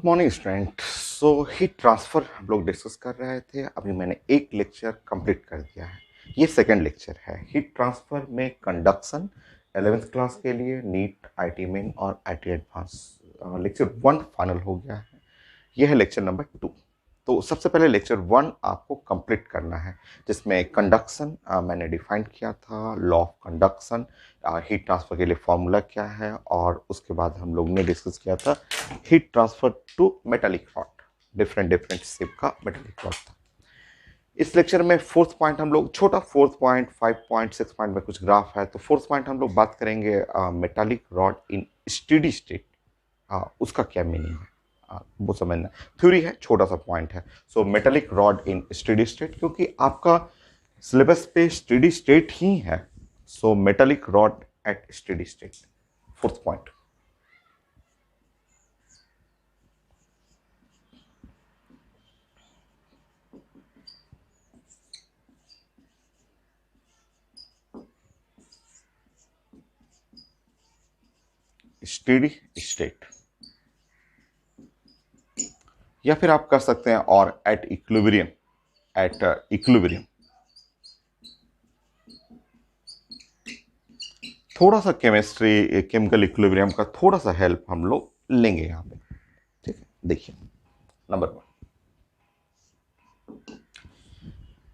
Morning student. Heat transfer हम लोग discuss कर रहे थे। अभी मैंने एक लेक्चर कंप्लीट कर दिया है। ये सेकंड लेक्चर है हीट ट्रांसफर में कंडक्शन 11th क्लास के लिए नीट आईटी मेन और आईटी एडवांस। लेक्चर 1 फाइनल हो गया है। यह है लेक्चर नंबर 2। तो सबसे पहले लेक्चर 1 आपको कंप्लीट करना है, जिसमें कंडक्शन मैंने डिफाइन किया था, law of conduction, heat transfer के लिए फॉर्मूला क्या है, और उसके बाद हम लोग ने डिस्कस किया था heat transfer to metallic rod. Different different shape का मेटालिक रॉड था। इस लेक्चर में फोर्थ पॉइंट हम लोग, छोटा फोर्थ पॉइंट, 5 पॉइंट 6 पॉइंट में कुछ ग्राफ है, तो फोर्थ पॉइंट हम लोग बात करेंगे metallic rod in steady state. उसका क्या मीनिंग है वो समझना। थ्योरी है, छोटा सा पॉइंट है। So metallic rod in steady state, क्योंकि आपका सिलेबस पे स्टेडी स्टेट ही है। So metallic rod at steady state, fourth point. Steady state, या फिर आप कर सकते हैं और एट इक्विलिब्रियम। एट इक्विलिब्रियम थोड़ा सा केमिस्ट्री, केमिकल इक्विलिब्रियम का थोड़ा सा हेल्प हम लोग लेंगे यहाँ पे। ठीक है, देखिए नंबर 1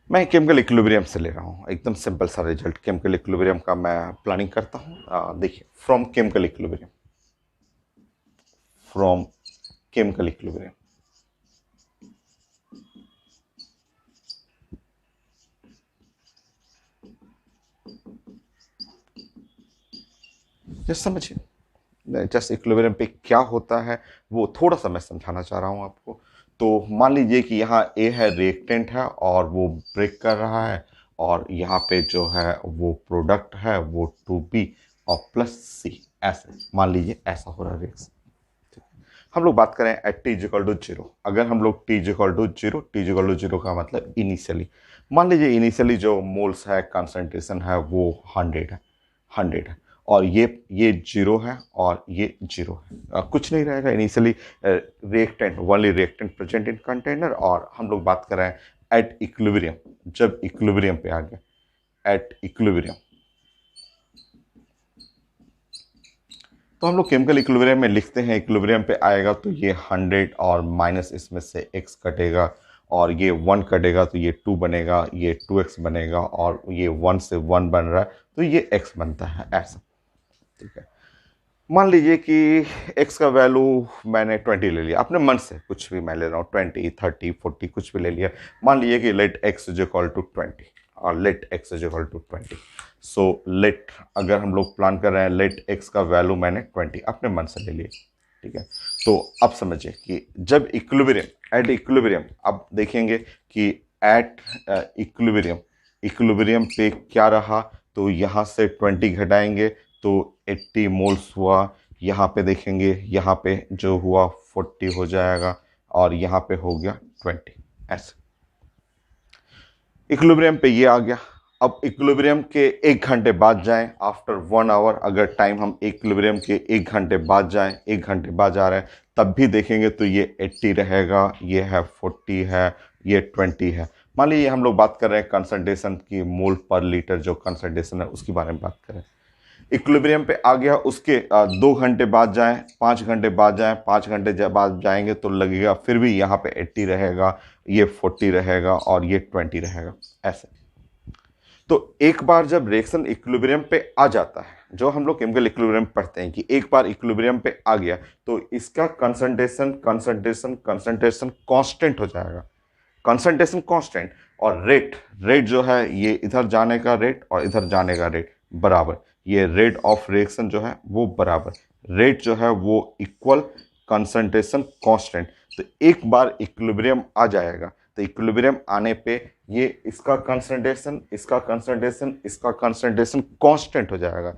मैं केमिकल इक्विलिब्रियम से ले रहा हूँ। एकदम सिंपल सा रिजल्ट केमिकल इक्विलिब्रियम का मैं प्लानिंग करता हूँ। देखिए, from chemical equilibrium, from chemical equilibrium just समझिए, जस्ट इक्विलिब्रियम पे क्या होता है वो थोड़ा सा मैं समझाना चाह रहा हूँ आपको। तो मान लीजिए कि यहाँ ए है, रिएक्टेंट है और वो ब्रेक कर रहा है, और यहाँ पे जो है वो प्रोडक्ट है वो 2B और प्लस C। ऐसे मान लीजिए ऐसा हो रहा है रिएक्शन। हम लोग बात करें एट टी इक्वल टू 0। अगर हम लोग T equal to 0, T equal to 0 का मतलब इनिशियली, मान लीजिए इनिशियली जो मोल्स है, कंसंट्रेशन है वो 100 है, 100 है, और ये 0 है और ये 0 है। कुछ नहीं रहेगा initially. Reactant, only reactant present in container. और हम लोग बात कर रहे हैं एट इक्विलिब्रियम, जब इक्विलिब्रियम पे आ गया, एट इक्विलिब्रियम, तो हम लोग केमिकल इक्विलिब्रियम में लिखते हैं इक्विलिब्रियम पे आएगा तो ये 100 और माइनस इसमें से x कटेगा, और ये 1 कटेगा तो ये 2 बनेगा, ये 2x बनेगा, और ये 1 से 1 बन रहा है तो ये x बनता है ऐसा। ठीक है, मान लीजिए कि x का वैल्यू मैंने 20 ले लिया, अपने मन से कुछ भी मैं ले रहा हूँ, 20 30 40 कुछ भी ले लिया। मान लीजिए कि let x is equal to 20 और let x is equal to 20। So let, अगर हम लोग प्लान कर रहे हैं, लेट x का वैल्यू मैंने 20 अपने मन से ले लिया। ठीक है, तो अब समझिए कि जब इक्विलिब्रियम, एट इक्विलिब्रियम, अब देखेंगे कि एट इक्विलिब्रियम, इक्विलिब्रियम पे क्या रहा, तो यहाँ से 20 घटाएंगे तो 80 मोल्स हुआ। यहाँ पे देखेंगे, यहाँ पे जो हुआ 40 हो जाएगा, और यहाँ पे हो गया 20। ऐसे इक्विलिब्रियम पे ये आ गया। अब इक्विलिब्रियम के 1 घंटे बाद जाएं, आफ्टर 1 आवर, अगर टाइम हम इक्विलिब्रियम के 1 घंटे बाद जाएं, 1 घंटे बाद जा रहे हैं, तब भी देखेंगे तो ये 80 रहेगा, ये है 40 है, ये 20 है। मान लीजिए हम लोग बात कर रहे हैं कंसंट्रेशन की, मोल पर लीटर जो कंसंट्रेशन है उसके बारे में बात करें। इक्विलिब्रियम पे आ गया, उसके 2 घंटे बाद जाएं, 5 घंटे बाद जाएं, 5 घंटे बाद जाएंगे तो लगेगा फिर भी यहाँ पे 80 रहेगा, ये 40 रहेगा, और ये 20 रहेगा ऐसे। तो एक बार जब रिएक्शन इक्विलिब्रियम पे आ जाता है, जो हम लोग केमिकल इक्विलिब्रियम पढ़ते हैं कि एक बार इक्विलिब्रियम पे आ गया तो इसका कंसंट्रेशन कंसंट्रेशन कंसंट्रेशन कांस्टेंट हो जाएगा, कंसंट्रेशन कांस्टेंट। और रेट, रेट जो है ये इधर जाने का रेट और इधर जाने का रेट बराबर, ये रेट ऑफ रिएक्शन जो है वो बराबर, रेट जो है वो इक्वल कंसंट्रेशन कांस्टेंट। तो एक बार इक्विलिब्रियम आ जाएगा तो इक्विलिब्रियम आने पे ये इसका कंसंट्रेशन, इसका कंसंट्रेशन, इसका कंसंट्रेशन कांस्टेंट हो जाएगा।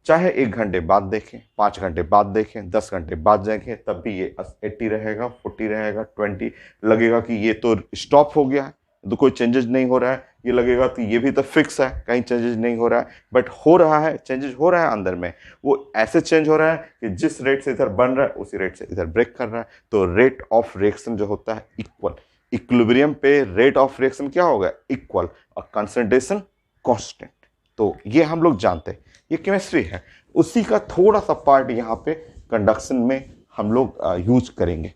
चाहे 1 घंटे बाद देखें, 5 घंटे बाद देखें, 10 घंटे बाद देखें, तब भी ये 80 रहेगा, 40 रहेगा, 20 लगेगा कि ये तो स्टॉप हो गया है, तो कोई चेंजेस नहीं हो रहा है, ये लगेगा तो ये भी तो फिक्स है, कहीं चेंजेस नहीं हो रहा है, बट हो रहा है, चेंजेस हो रहा है अंदर में। वो ऐसे चेंज हो रहा है कि जिस रेट से इधर बन रहा है उसी रेट से इधर ब्रेक कर रहा है। तो रेट ऑफ रिएक्शन जो होता है इक्वल, इक्विलिब्रियम पे रेट ऑफ रिएक्शन क्या होगा, इक्वल, और कंसंट्रेशन कांस्टेंट। तो ये हम लोग जानते हैं, ये केमिस्ट्री है। उसी का थोड़ा सा पार्ट यहाँ पे कंडक्शन में हम लोग यूज करेंगे।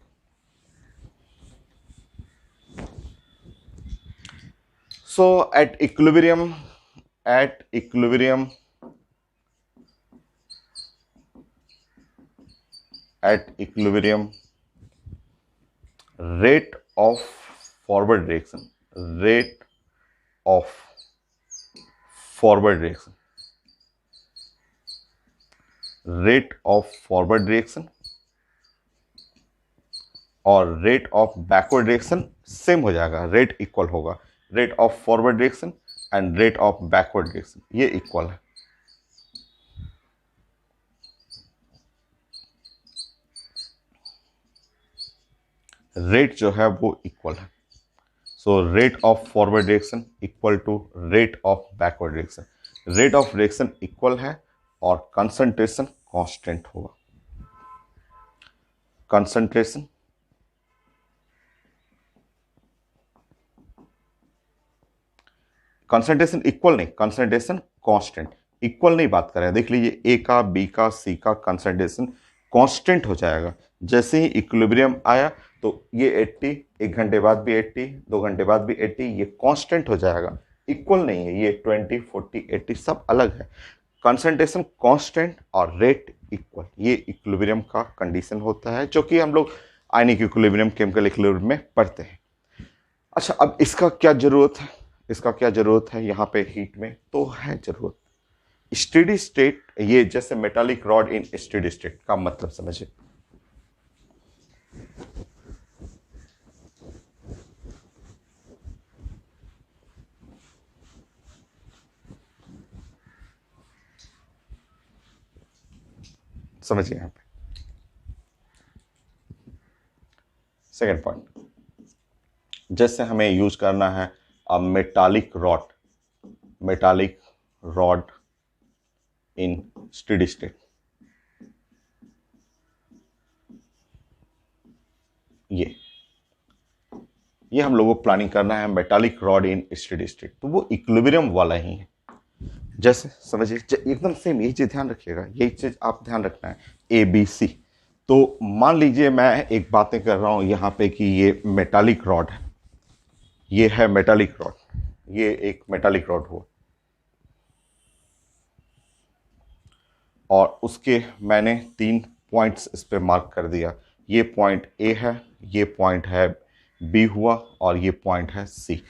So at equilibrium, at equilibrium, at equilibrium, rate of forward reaction, rate of forward reaction, rate of forward reaction और rate of backward reaction same हो जाएगा, रेट इक्वल होगा, rate of forward reaction and rate of backward reaction ये equal है। Rate जो है वो equal है। So rate of forward reaction equal to rate of backward reaction, rate of reaction equal है और कंसंट्रेशन कांस्टेंट होगा, कंसंट्रेशन कंसंट्रेशन इक्वल नहीं, कंसंट्रेशन कांस्टेंट, इक्वल नहीं बात कर रहे हैं। देख लीजिए ए का, बी का, सी का कंसंट्रेशन कांस्टेंट हो जाएगा। जैसे ही इक्विलिब्रियम आया तो ये 80, 1 घंटे बाद भी 80, 2 घंटे बाद भी 80, ये कांस्टेंट हो जाएगा, इक्वल नहीं है। ये 20, 40, 80 सब अलग है। कंसंट्रेशन कांस्टेंट और रेट इक्वल, ये इक्विलिब्रियम का कंडीशन होता है, जो कि हम लोग आयनिक इक्विलिब्रियम, केमिकल इक्विलिब्रियम में पढ़ते हैं। अच्छा, अब इसका क्या जरूरत है, इसका क्या जरूरत है यहाँ पे हीट में, तो है जरूरत स्टेडी स्टेट। ये जैसे metallic rod in steady state का मतलब समझिए, समझिए यहाँ पे सेकेंड पॉइंट, जैसे हमें यूज करना है metallic rod, metallic rod in steady state. ये हम लोगों को प्लानिंग करना है metallic rod in steady state, तो वो इक्विलिब्रियम वाला ही है। जैसे समझिए एकदम सेम, यही चीज ध्यान रखिएगा, यही चीज आप ध्यान रखना है, ए बी सी। तो मान लीजिए मैं एक बातें कर रहा हूं यहाँ पे कि ये मेटालिक रॉड है, ये है मेटालिक रॉड, ये एक मेटालिक रॉड हुआ, और उसके मैंने 3 पॉइंट्स इस पे मार्क कर दिया। ये पॉइंट ए है, ये पॉइंट है बी हुआ, और ये पॉइंट है सी।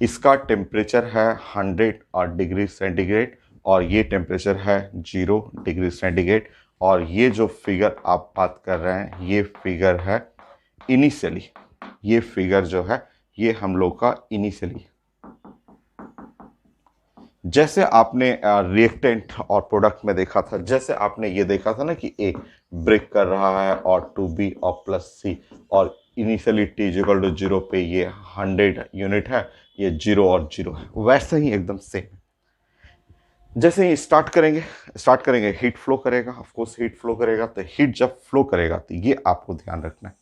इसका टेम्परेचर है 100 डिग्री सेंटीग्रेड और ये टेम्परेचर है 0 डिग्री सेंटीग्रेड। और ये जो फिगर आप बात कर रहे हैं ये फिगर है इनिशियली, ये फिगर जो है ये हम लोग का इनिशियली। जैसे आपने रिएक्टेंट और प्रोडक्ट में देखा था, जैसे आपने ये देखा था ना कि ए ब्रेक कर रहा है और 2B और प्लस सी, और इनिशियली t इक्वल टू 0 पे ये 100 यूनिट है, ये 0 और 0 है, वैसे ही एकदम सेम। जैसे ही स्टार्ट करेंगे हीट फ्लो करेगा, ऑफ कोर्स हीट फ्लो करेगा, तो हीट जब फ्लो करेगा तो ये आपको ध्यान रखना है।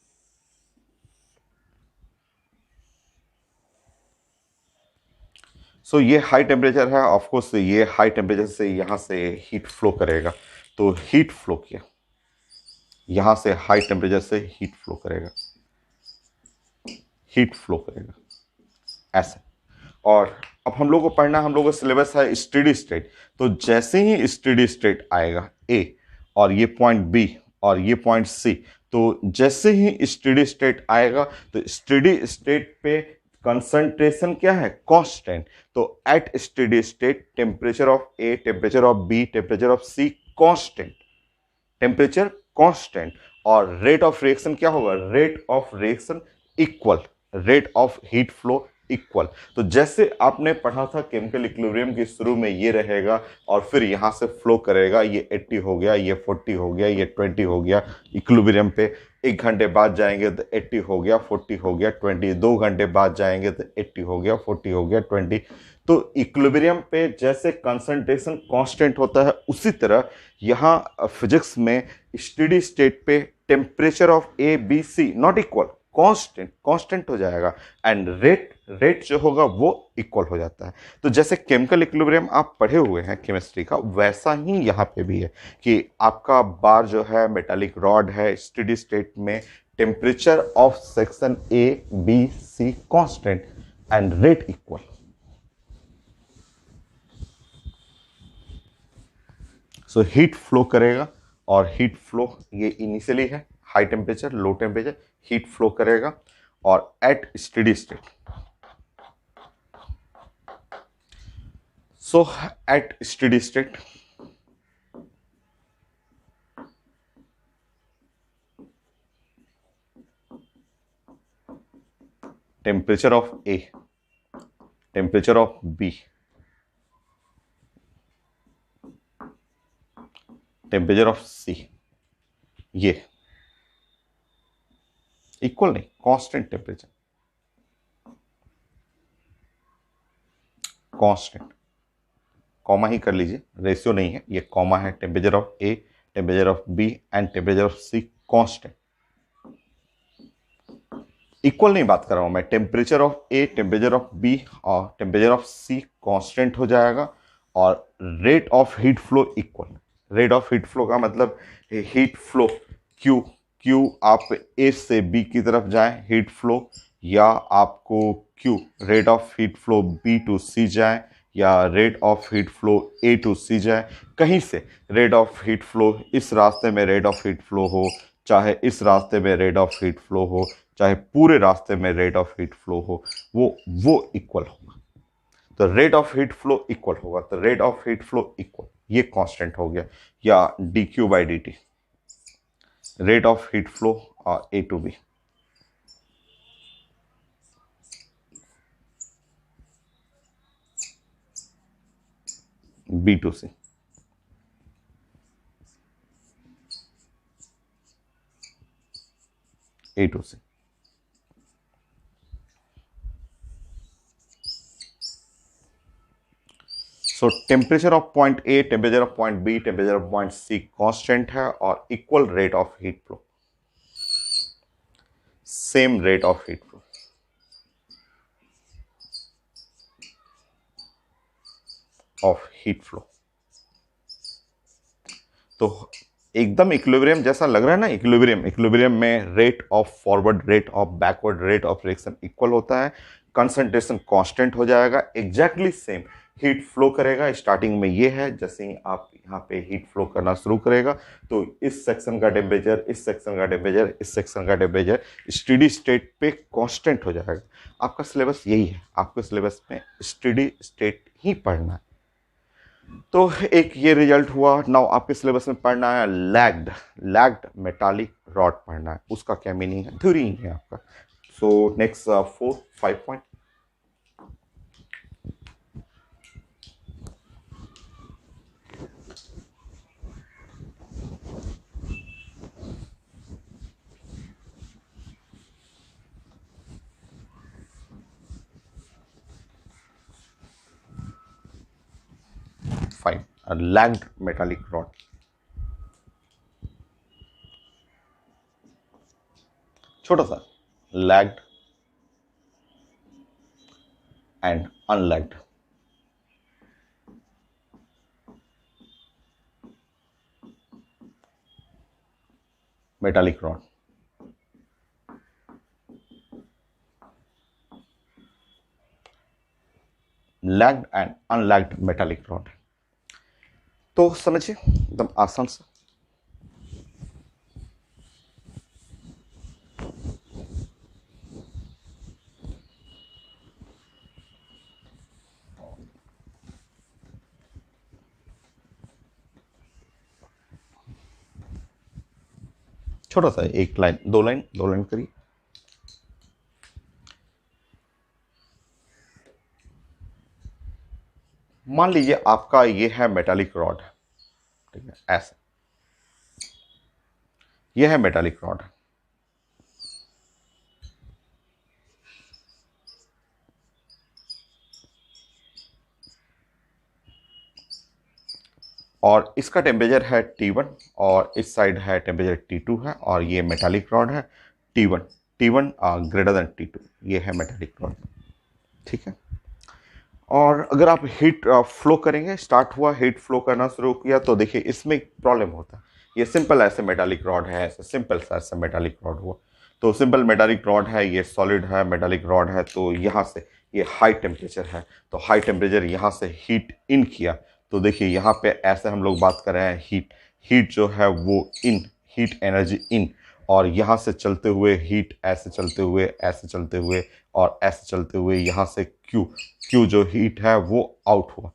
सो ये हाई टेम्परेचर है, ऑफ कोर्स ये हाई टेम्परेचर से यहां से हीट फ्लो करेगा, तो हीट फ्लो किया, यहां से हाई टेम्परेचर से हीट फ्लो करेगा, हीट फ्लो करेगा ऐसे। और अब हम लोग को पढ़ना, हम लोग का सिलेबस है स्टेडी स्टेट। तो जैसे ही स्टेडी स्टेट आएगा ए और ये पॉइंट बी और ये पॉइंट सी, तो जैसे ही स्टेडी स्टेट आएगा तो स्टेडी स्टेट पे कंसंट्रेशन क्या है, कांस्टेंट। तो at steady state temperature of A, temperature of B, temperature of C constant, temperature constant. और रेट ऑफ रिएक्शन क्या होगा, rate of reaction equal, rate of heat flow equal. तो जैसे आपने पढ़ा था केमिकल इक्विलिब्रियम के शुरू में ये रहेगा और फिर यहां से फ्लो करेगा, ये 80 हो गया, ये 40 हो गया, ये 20 हो गया, इक्विलिब्रियम पे 1 घंटे बाद जाएंगे तो 80 हो गया, 40 हो गया, 20। 2 घंटे बाद जाएंगे तो 80 हो गया, 40 हो गया, 20। तो इक्विलिब्रियम पे जैसे कंसंट्रेशन कांस्टेंट होता है, उसी तरह यहाँ फिजिक्स में स्टेडी स्टेट पे temperature of A B C not equal, constant constant हो जाएगा, एंड रेट जो होगा वो इक्वल हो जाता है। तो जैसे केमिकल इक्विलिब्रियम आप पढ़े हुए हैं केमिस्ट्री का, वैसा ही यहाँ पे भी है कि आपका बार जो है मेटालिक रॉड है, स्टेडी स्टेट में temperature of section A B C constant and rate equal. So heat flow करेगा, और हीट फ्लो ये इनिशियली है high temperature low temperature, heat flow करेगा, और at steady state, so at steady state temperature of A, temperature of B, temperature of C, ये equal नहीं, constant temperature, constant, comma ही कर लीजिए, रेशियो नहीं है, ये कॉमा है। Temperature of A, temperature of B and temperature of C constant. Equal नहीं बात कर रहा हूं मैं, temperature of A, temperature of B और टेम्परेचर ऑफ सी कांस्टेंट हो जाएगा, और rate of heat flow equal. Rate of heat flow का मतलब हीट फ्लो क्यू, आप ए से बी की तरफ जाएं हीट फ्लो, या आपको Q rate of heat flow B to C जाए, या rate of heat flow A to C जाए, कहीं से रेट ऑफ हीट फ्लो, इस रास्ते में रेट ऑफ हीट फ्लो हो, चाहे इस रास्ते में रेट ऑफ हीट फ्लो हो, चाहे पूरे रास्ते में रेट ऑफ हीट फ्लो हो, वो इक्वल होगा। तो rate of heat flow equal होगा, तो rate of heat flow equal, ये कांस्टेंट हो गया, या D Q by D T, rate of heat flow A to B. B to C, A to C. So temperature of point A, temperature of point B, temperature of point C constant है, और equal rate of heat flow, same rate of heat flow. Of heat flow, तो एकदम equilibrium जैसा लग रहा है ना। Equilibrium में rate of forward, rate of backward, rate of reaction equal होता है, कंसंट्रेशन कांस्टेंट हो जाएगा, एग्जैक्टली सेम हीट फ्लो करेगा। स्टार्टिंग में ये है, जैसे ही आप यहाँ पे हीट फ्लो करना शुरू करेगा, तो इस सेक्शन का टेम्परेचर, इस सेक्शन का टेम्परेचर, इस सेक्शन का टेम्परेचर स्टेडी स्टेट पे कांस्टेंट हो जाएगा। आपका सिलेबस यही है, आपके सिलेबस में स्टेडी स्टेट ही पढ़ना है। तो एक ये रिजल्ट हुआ। नाउ आपके सिलेबस में पढ़ना है लैग्ड मेटालिक रॉड पढ़ना है। उसका क्या मीनिंग है, थ्योरी ही है आपका। So next 4-5 point. Lagged metallic rod, छोटा सा lagged and unlagged. Metallic rod, lagged and unlagged metallic rod. तो समझिए एकदम आसान से। छोटा सा एक लाइन, दो लाइन करिए। मान लीजिए आपका ये है मेटालिक रॉड, ठीक है, ऐसे ये है मेटालिक रॉड। और इसका टेम्परेचर है T1 और इस साइड है टेम्परेचर T2 है और ये मेटालिक रॉड है T1, T1 greater than T2, ये है मेटालिक रॉड। ठीक है। और अगर आप हीट फ्लो करेंगे, स्टार्ट हुआ हीट फ्लो करना शुरू किया, तो देखिए इसमें एक प्रॉब्लम होता है। ये सिंपल ऐसे मेटालिक रॉड है, ऐसे सिंपल सा ऐसे मेटालिक रॉड हुआ, तो सिंपल मेटालिक रॉड है, ये सॉलिड है, मेटालिक रॉड है, तो यहाँ से ये हाई टेम्परेचर है, तो हाई टेम्परेचर यहाँ से हीट इन किया, तो देखिए यहाँ पे ऐसे हम लोग बात कर रहे हैं हीट, हीट जो है वो इन, हीट एनर्जी इन, और यहाँ से चलते हुए हीट ऐसे चलते हुए, ऐसे चलते हुए और ऐसे चलते हुए यहाँ से क्यू, क्यू जो हीट है वो आउट हुआ।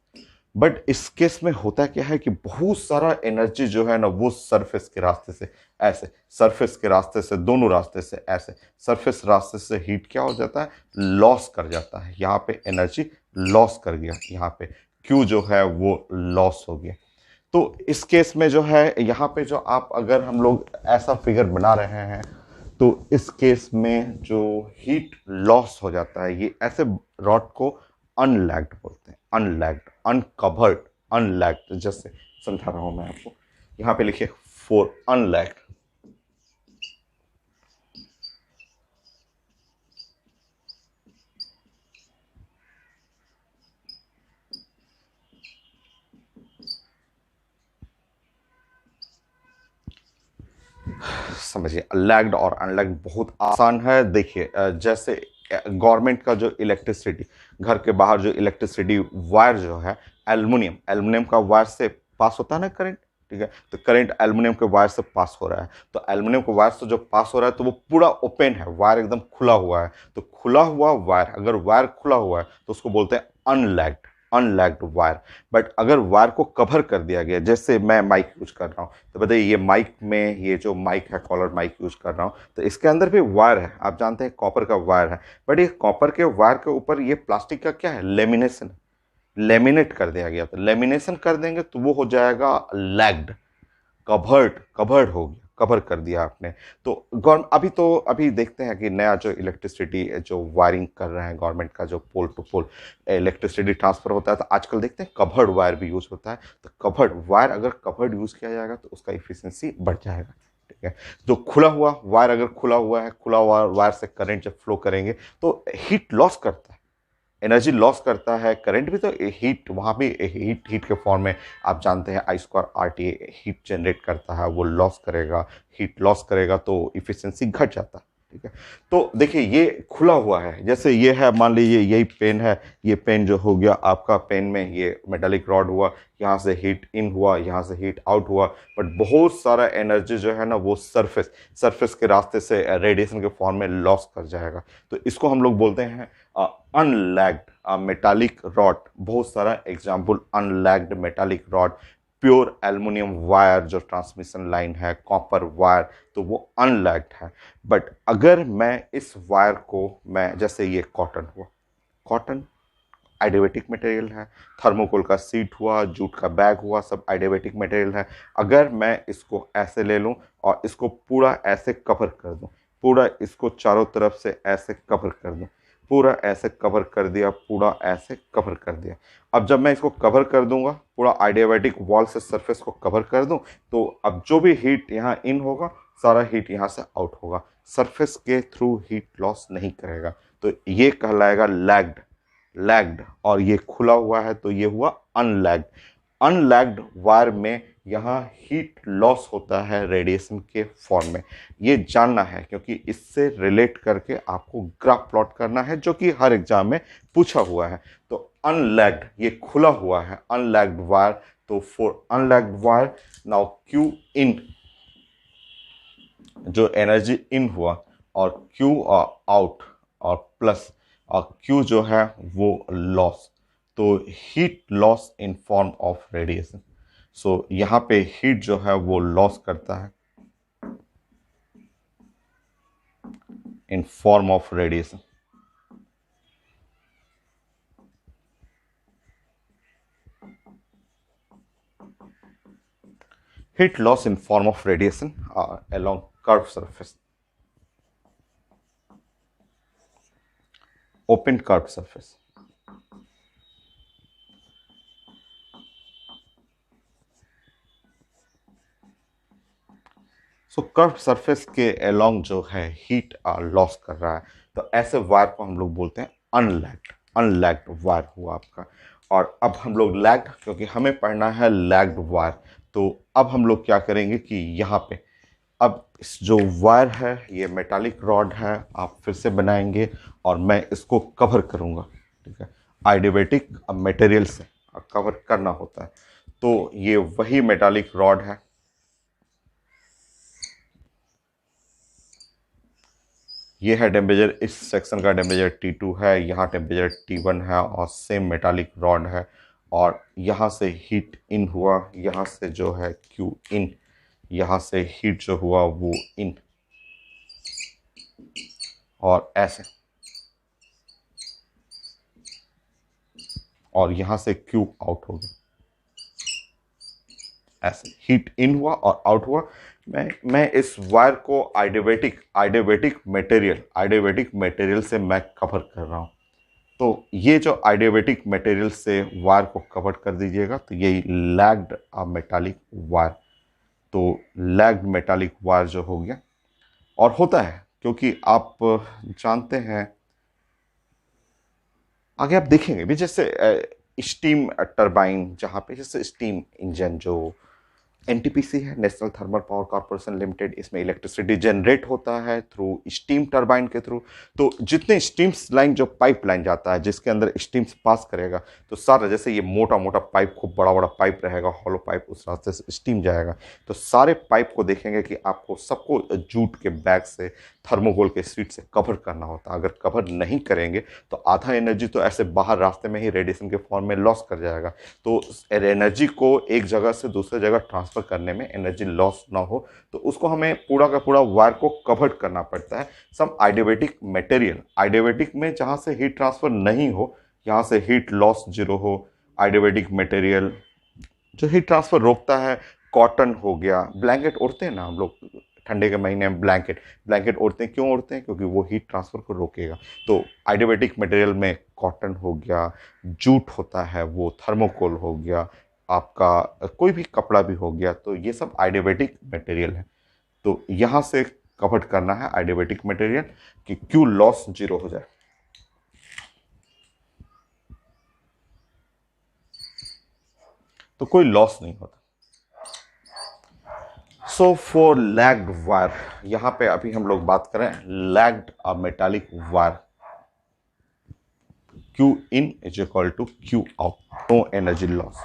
बट इस केस में होता क्या है कि बहुत सारा एनर्जी जो है ना वो सरफेस के रास्ते से ऐसे, सरफेस के रास्ते से, दोनों रास्ते से ऐसे, सरफेस रास्ते से हीट क्या हो जाता है, लॉस कर जाता है। यहाँ पे एनर्जी लॉस कर गया, यहाँ पे क्यू जो है वो लॉस हो गया। तो इस केस में जो है यहाँ पे जो आप, अगर हम लोग ऐसा फिगर बना रहे हैं, तो इस केस में जो हीट लॉस हो जाता है, ये ऐसे रॉड को अनलैग्ड बोलते हैं, अनलैग्ड, अनकवर्ड, अनलैग्ड, जैसे समझा रहा हूं मैं आपको। यहाँ पे लिखिए फॉर अनलैग्ड। समझिए लैग्ड और अनलैग्ड बहुत आसान है। देखिए जैसे गवर्नमेंट का जो इलेक्ट्रिसिटी, घर के बाहर जो इलेक्ट्रिसिटी वायर जो है, एल्युमिनियम, एल्युमिनियम का वायर से पास होता है ना करंट, ठीक है, तो करंट एल्युमिनियम के वायर से पास हो रहा है, तो एल्युमिनियम के वायर से जो पास हो रहा है तो वो पूरा ओपन है, वायर एकदम खुला हुआ है, तो खुला हुआ वायर, अगर वायर खुला हुआ है तो उसको बोलते हैं अनलैग्ड, अनलैग्ड वायर। बट अगर वायर को कवर कर दिया गया, जैसे मैं माइक यूज कर रहा हूँ, तो बताइए ये माइक में, ये जो माइक है, कॉलर माइक यूज कर रहा हूँ, तो इसके अंदर भी वायर है, आप जानते हैं कॉपर का वायर है, बट ये कॉपर के वायर के ऊपर ये प्लास्टिक का क्या है, लेमिनेशन, लेमिनेट कर दिया गया, तो लेमिनेशन कर देंगे तो वो हो जाएगा लैग्ड, कवर्ड, कवर्ड हो गया, कवर कर दिया आपने। तो गवर्न अभी तो अभी देखते हैं कि नया जो इलेक्ट्रिसिटी जो वायरिंग कर रहे हैं गवर्नमेंट का, जो pole to pole electricity transfer होता है, तो आजकल देखते हैं कवर्ड वायर भी यूज होता है। तो कवर्ड वायर, अगर कवर्ड यूज किया जाएगा तो उसका इफिशियंसी बढ़ जाएगा। ठीक है, जो खुला हुआ वायर, अगर खुला हुआ है, खुला हुआ वायर से करंट जब फ्लो करेंगे तो हीट लॉस करता है, एनर्जी लॉस करता है, करंट भी, तो हीट वहाँ भी हीट, हीट के फॉर्म में आप जानते हैं I square R T heat generate करता है, वो लॉस करेगा, हीट लॉस करेगा तो इफिशियंसी घट जाता है। ठीक है, तो देखिए ये खुला हुआ है, जैसे ये है, मान लीजिए यही पेन है, ये पेन जो हो गया आपका, पेन में ये मेटालिक रॉड हुआ, यहाँ से हीट इन हुआ, यहाँ से हीट आउट हुआ, बट बहुत सारा एनर्जी जो है ना वो सरफेस, सरफेस के रास्ते से रेडिएशन के फॉर्म में लॉस कर जाएगा। तो इसको हम लोग बोलते हैं अनलैग्ड मेटालिक रॉड। बहुत सारा example unlagged metallic rod, pure aluminium wire जो ट्रांसमिशन लाइन है, कॉपर वायर, तो वो अनलैग्ड है। बट अगर मैं इस वायर को, मैं जैसे ये कॉटन हुआ, कॉटन आइडियाबैटिक मटेरियल है, थर्मोकोल का सीट हुआ, जूट का बैग हुआ, सब आइडियाबैटिक मटेरियल है। अगर मैं इसको ऐसे ले लूं और इसको पूरा ऐसे कवर कर दूं, पूरा इसको चारों तरफ से ऐसे कवर कर दूं, पूरा ऐसे कवर कर दिया, पूरा ऐसे कवर कर दिया। अब जब मैं इसको कवर कर दूंगा, पूरा आइडियाबैटिक वॉल से सरफेस को कवर कर दूं, तो अब जो भी हीट यहाँ इन होगा, सारा हीट यहाँ से आउट होगा, सरफेस के थ्रू हीट लॉस नहीं करेगा, तो ये कहलाएगा लैग्ड, लैग्ड। और ये खुला हुआ है तो ये हुआ अनलैग्ड। अनलैग्ड वायर में यहाँ हीट लॉस होता है रेडिएशन के फॉर्म में, ये जानना है, क्योंकि इससे रिलेट करके आपको ग्राफ प्लॉट करना है, जो कि हर एग्जाम में पूछा हुआ है। तो अनलैग्ड, ये खुला हुआ है, अनलैग्ड वायर, तो for unlagged wire now Q in, जो एनर्जी इन हुआ, और क्यू आउट, और प्लस और क्यू जो है वो लॉस, तो heat loss in form of radiation. So यहाँ पे हीट जो है वो लॉस करता है in form of radiation. Heat loss in form of radiation along curved surface, open curved surface. So curve surface के अलोंग जो है हीट लॉस कर रहा है, तो ऐसे वायर को हम लोग बोलते हैं अनलैग्ड वायर हुआ आपका। और अब हम लोग लैग्ड, क्योंकि हमें पढ़ना है लैग्ड वायर, तो अब हम लोग क्या करेंगे कि यहाँ पे अब इस जो वायर है ये मेटालिक रॉड है, आप फिर से बनाएंगे और मैं इसको कवर करूँगा, ठीक है। आइडियोबैटिक मटेरियल से कवर करना होता है, तो ये वही मेटालिक रॉड है। ये है टेम्परेचर, इस सेक्शन का टेम्परेचर T2 है, यहाँ टेम्परेचर T1 है और सेम मेटालिक रॉड है। और यहाँ से हीट इन हुआ, यहाँ से जो है Q इन, यहाँ से हीट जो हुआ वो इन, और ऐसे, और यहाँ से Q आउट हो गया, ऐसे हीट इन हुआ और आउट हुआ। मैं इस वायर को आइडियोबैटिक मटेरियल से मैं कवर कर रहा हूँ। तो ये जो आइडियोबैटिक मटेरियल से वायर को कवर कर दीजिएगा, तो यही लैग्ड मेटालिक वायर। तो लैग्ड मेटालिक वायर जो हो गया, और होता है क्योंकि आप जानते हैं, आगे आप देखेंगे भी, जैसे स्टीम टरबाइन, जहाँ पे जैसे स्टीम इंजन जो एनटीपीसी है, national thermal power corporation limited, इसमें इलेक्ट्रिसिटी जनरेट होता है थ्रू स्टीम टरबाइन के थ्रू। तो जितने स्टीम्स लाइन, जो पाइप लाइन जाता है जिसके अंदर स्टीम्स पास करेगा, तो सारा, जैसे ये मोटा मोटा पाइप, खूब बड़ा बड़ा पाइप रहेगा, हॉलो पाइप, उस रास्ते से स्टीम जाएगा। तो सारे पाइप को देखेंगे कि आपको सबको जूट के बैग से, थर्मोकोल के शीट से कवर करना होता है। अगर कवर नहीं करेंगे तो आधा एनर्जी तो ऐसे बाहर रास्ते में ही रेडिएशन के फॉर्म में लॉस कर जाएगा। तो एनर्जी को एक जगह से दूसरे जगह ट्रांसफर करने में एनर्जी लॉस ना हो, तो उसको हमें पूरा का पूरा वायर को कवर करना पड़ता है सम आइडियोबैटिक मटेरियल। आइडियोबैटिक में जहाँ से हीट ट्रांसफर नहीं हो, यहाँ से हीट लॉस जीरो हो, आइडियोबैटिक मटेरियल जो हीट ट्रांसफर रोकता है। कॉटन हो गया, ब्लैंकेट ओढ़ते हैं ना हम लोग ठंडे के महीने में, ब्लैंकेट ब्लैंकेट ओढ़ते हैं, क्यों ओढ़ते हैं? क्योंकि वो हीट ट्रांसफर को रोकेगा। तो आइडियोबैटिक मटेरियल में कॉटन हो गया, जूट होता है, वो थर्मोकोल हो गया, आपका कोई भी कपड़ा भी हो गया, तो ये सब आइडियोबैटिक मटेरियल है। तो यहाँ से कवर करना है आइडियोबैटिक मटेरियल कि क्यू लॉस जीरो हो जाए। तो कोई लॉस नहीं होता। सो फॉर लैग्ड वायर, यहां पे अभी हम लोग बात करें lagged metallic wire, Q in is equal to Q out, no energy loss।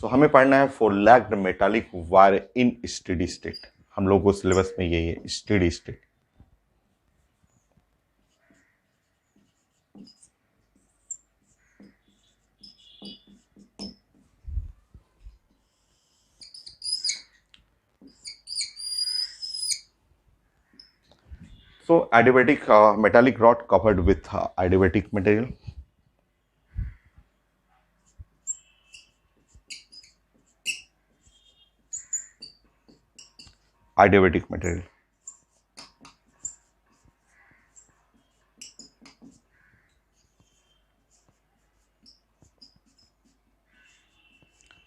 सो हमें पढ़ना है for lagged metallic wire in steady state. हम लोग को सिलेबस में यही है, steady state. So adiabatic metallic rod covered with adiabatic material। Adiabatic material।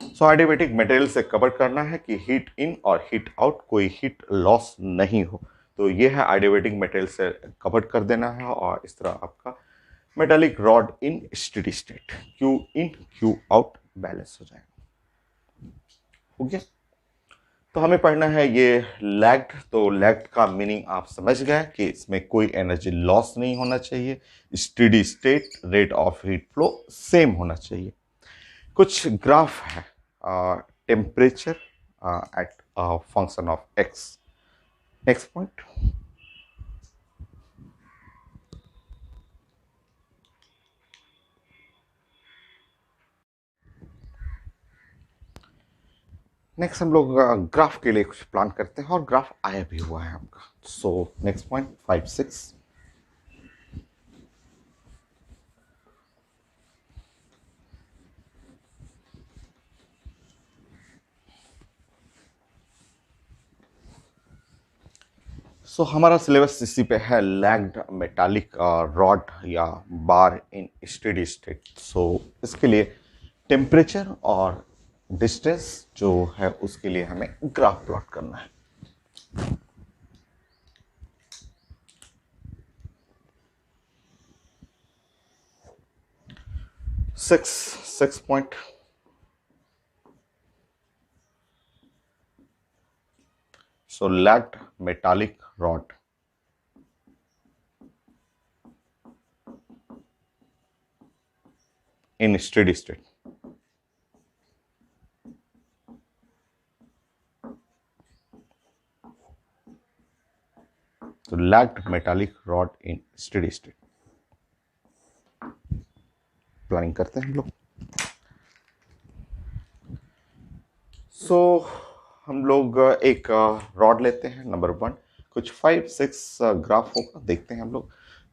So adiabatic material से कवर करना है कि हीट इन और हीट आउट, कोई हीट लॉस नहीं हो। तो ये है adiabatic मटेरियल से कवर कर देना है, और इस तरह आपका metallic rod in steady state, Q in Q out balance हो जाएगा। हो गया। तो हमें पढ़ना है ये लैग्ड। तो लैग्ड का मीनिंग आप समझ गए कि इसमें कोई एनर्जी लॉस नहीं होना चाहिए, steady state rate of heat flow same होना चाहिए। कुछ ग्राफ है, temperature at function of x. Next point. Next हम लोग ग्राफ के लिए कुछ प्लान करते हैं, और ग्राफ आया भी हुआ है आपका। So next point 5-6। सो हमारा सिलेबस इसी पे है, लैग्ड मेटालिक रॉड या बार इन स्टेडी स्टेट। सो इसके लिए टेम्परेचर और डिस्टेंस जो है उसके लिए हमें ग्राफ प्लॉट करना है। 6 point, so lagged metallic rod in steady state. So lagged metallic rod in steady state. Planning करते हैं हम लोग। सो हम लोग एक रॉड लेते हैं नंबर 1, कुछ 5-6 ग्राफ होगा, देखते हैं हम लोग।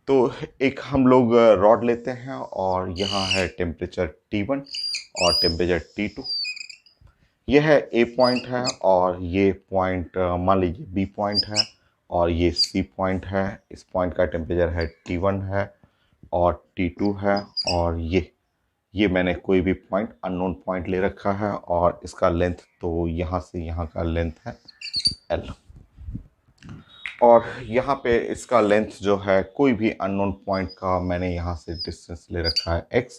तो एक हम लोग रॉड लेते हैं और यहाँ है टेम्परेचर T1 और टेम्परेचर T2। यह है A पॉइंट है और ये पॉइंट मान लीजिए B पॉइंट है और ये C पॉइंट है। इस पॉइंट का टेम्परेचर है T1 है और T2 है और ये मैंने कोई भी पॉइंट अननोन पॉइंट ले रखा है और इसका लेंथ तो यहाँ से यहाँ का लेंथ है L और यहाँ पे इसका लेंथ जो है कोई भी अननोन पॉइंट का मैंने यहाँ से डिस्टेंस ले रखा है X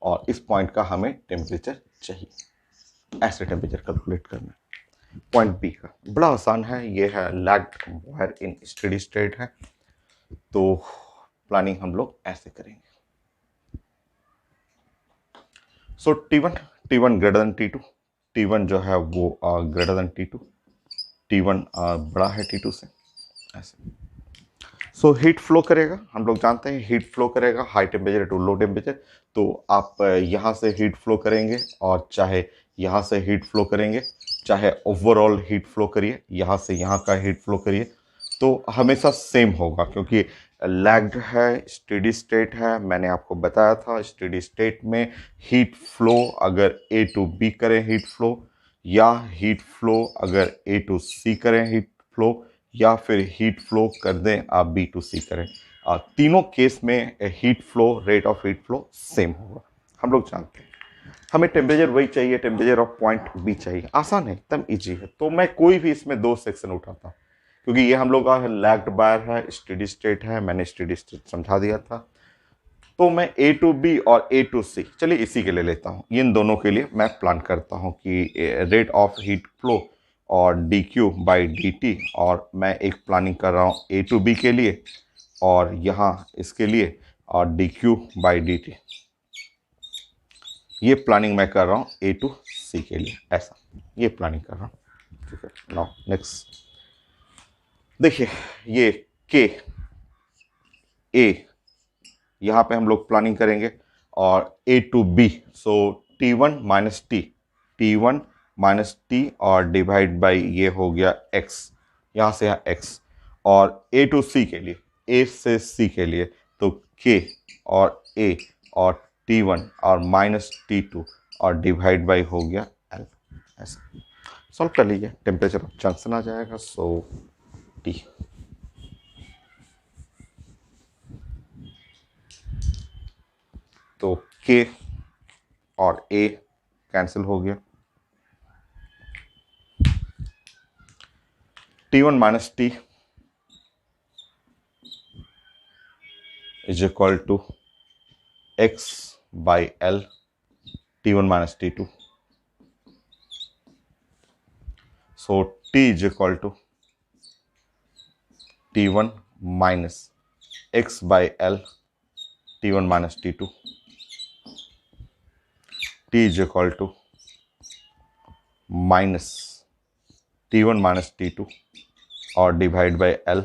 और इस पॉइंट का हमें टेम्परेचर चाहिए। ऐसे टेम्परेचर कैलकुलेट करना है। पॉइंट बी का बड़ा आसान है, ये है lagged wire in steady state है। तो प्लानिंग हम लोग ऐसे करेंगे। सो T1 greater than T2, T1 जो है वो ग्रेटर देन T2, T1 बड़ा है T2 से, ऐसे। सो हीट फ्लो करेगा, हम लोग जानते हैं हीट फ्लो करेगा high temperature to low temperature. तो आप यहाँ से हीट फ्लो करेंगे और चाहे यहाँ से हीट फ्लो करेंगे, चाहे ओवरऑल हीट फ्लो करिए, यहाँ से यहाँ का हीट फ्लो करिए, तो हमेशा सेम होगा क्योंकि लैग्ड है, स्टेडी स्टेट है। मैंने आपको बताया था स्टेडी स्टेट में हीट फ्लो अगर A टू B करें हीट फ्लो, या हीट फ्लो अगर A टू C करें हीट फ्लो, या फिर हीट फ्लो कर दें आप B टू C करें, तीनों केस में heat flow, rate of heat flow same होगा। हम लोग जानते हैं हमें टेम्परेचर वही चाहिए, टेम्परेचर ऑफ पॉइंट B चाहिए। आसान है, एकदम इजी है। तो मैं कोई भी इसमें 2 सेक्शन उठाता हूँ क्योंकि ये हम लोग का लैग्ड वायर है, स्टेडी स्टेट है, मैंने स्टेडी स्टेट समझा दिया था। तो मैं A टू B और A टू C, चलिए इसी के लिए लेता हूँ। इन दोनों के लिए मैं प्लान करता हूँ कि रेट ऑफ हीट फ्लो और dQ/dt, और मैं एक प्लानिंग कर रहा हूँ A टू B के लिए और यहाँ इसके लिए और dQ/dt। ये प्लानिंग मैं कर रहा हूँ A टू C के लिए, ऐसा ये प्लानिंग कर रहा हूँ। ठीक है, नाउ नेक्स्ट देखिए, ये K A यहाँ पे हम लोग प्लानिंग करेंगे और A to B, so T1 minus T और डिवाइड बाई ये हो गया X, यहाँ से यहाँ X। और A टू C के लिए, A से C के लिए तो K और A और T1 और माइनस T2 और डिवाइड बाई हो गया L। ऐसा सॉल्व कर लीजिए, टेम्परेचर ऑफ जंक्शन आ जाएगा। सो T तो K और A कैंसिल हो गया, T1 minus T is equal to X by L, T1 minus T2। So T is equal to T1 minus X by L, T1 minus T2। T is equal to minus T1 minus T2 और divide by L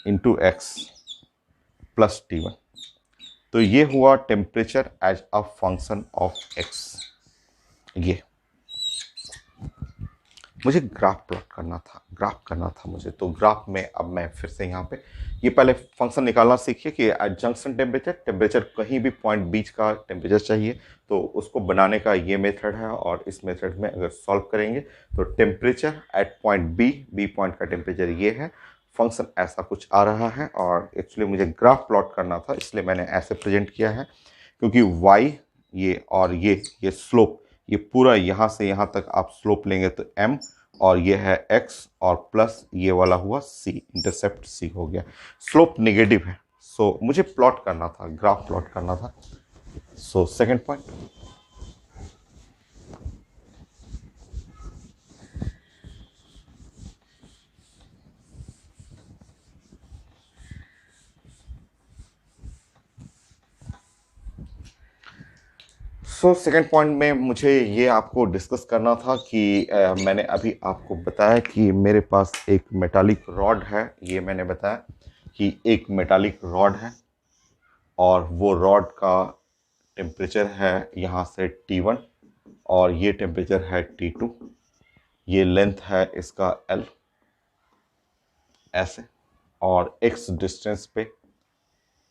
into X plus T1। तो ये हुआ temperature as a function of X। ये मुझे graph plot करना था, graph करना था मुझे। तो ग्राफ में अब मैं फिर से यहाँ पे ये पहले फंक्शन निकालना सीखिए कि जंक्शन टेम्परेचर, टेम्परेचर कहीं भी पॉइंट बीच का टेम्परेचर चाहिए, तो उसको बनाने का ये मेथड है। और इस मेथड में अगर सॉल्व करेंगे तो temperature at point B, B point का टेम्परेचर ये है, फंक्शन ऐसा कुछ आ रहा है। और एक्चुअली मुझे ग्राफ प्लॉट करना था, इसलिए मैंने ऐसे प्रेजेंट किया है, क्योंकि y ये और ये स्लोप, ये पूरा यहाँ से यहाँ तक आप स्लोप लेंगे तो m, और ये है x, और प्लस ये वाला हुआ c, इंटरसेप्ट c हो गया। स्लोप नेगेटिव है, सो मुझे प्लॉट करना था, ग्राफ प्लॉट करना था। So second point, second point में मुझे ये आपको डिस्कस करना था कि मैंने अभी आपको बताया कि मेरे पास एक मेटालिक रॉड है। ये मैंने बताया कि एक मेटालिक रॉड है, और वो रॉड का टेम्परेचर है यहाँ से T1, और ये टेम्परेचर है T2, ये लेंथ है इसका L ऐसे, और x डिस्टेंस पे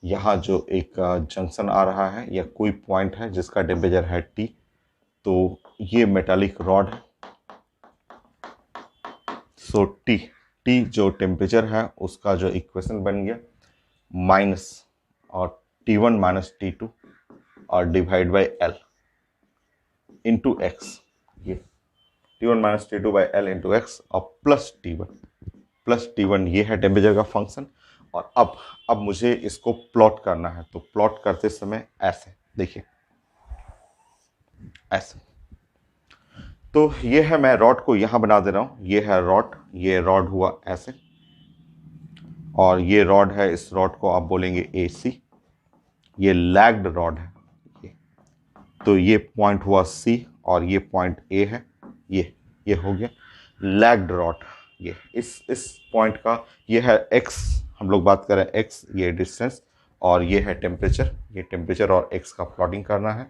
यहाँ जो एक जंक्शन आ रहा है या कोई पॉइंट है जिसका टेम्परेचर है T। तो ये मेटालिक रॉड है। सो टी जो टेम्परेचर है उसका जो इक्वेशन बन गया माइनस, और T1 माइनस T2 और divide by L into x, ये T1 minus T2 by L into x, और प्लस T1 ये है टेम्परेचर का फंक्शन। और अब मुझे इसको प्लॉट करना है, तो प्लॉट करते समय ऐसे देखिए, ऐसे। तो ये है, मैं रॉड को यहाँ बना दे रहा हूँ, ये है रॉड, ये रॉड हुआ ऐसे, और ये रॉड है, इस रॉड को आप बोलेंगे AC, ये लैग्ड रॉड है ये। तो ये पॉइंट हुआ C, और ये पॉइंट A है, ये हो गया लैग्ड रॉड। ये इस पॉइंट का ये है x, हम लोग बात करें x, ये डिस्टेंस, और ये है टेम्परेचर, ये टेम्परेचर और x का प्लॉटिंग करना है।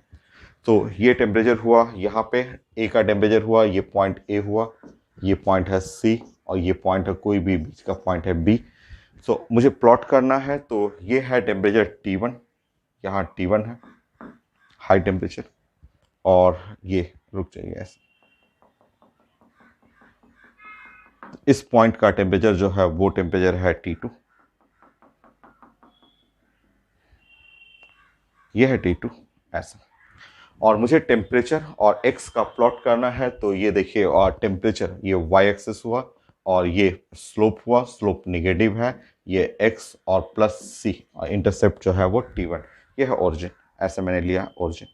तो ये टेम्परेचर हुआ यहाँ पे, A का टेम्परेचर हुआ, ये पॉइंट A हुआ, ये पॉइंट है C, और ये पॉइंट है कोई भी बीच का पॉइंट है B। सो मुझे प्लॉट करना है, तो ये है टेम्परेचर T1, यहाँ T1 है हाई टेम्परेचर, और ये रुक जाइए ऐसे, इस पॉइंट का टेम्परेचर जो है वो टेम्परेचर है T2, ये है T2 ऐसा। और मुझे टेम्परेचर और x का प्लॉट करना है, तो ये देखिए, और टेम्परेचर ये y एक्सिस हुआ, और ये स्लोप हुआ, स्लोप नेगेटिव है, ये x और प्लस c, और इंटरसेप्ट जो है वो T1, ये है ओरिजिन, ऐसे मैंने लिया ओरिजिन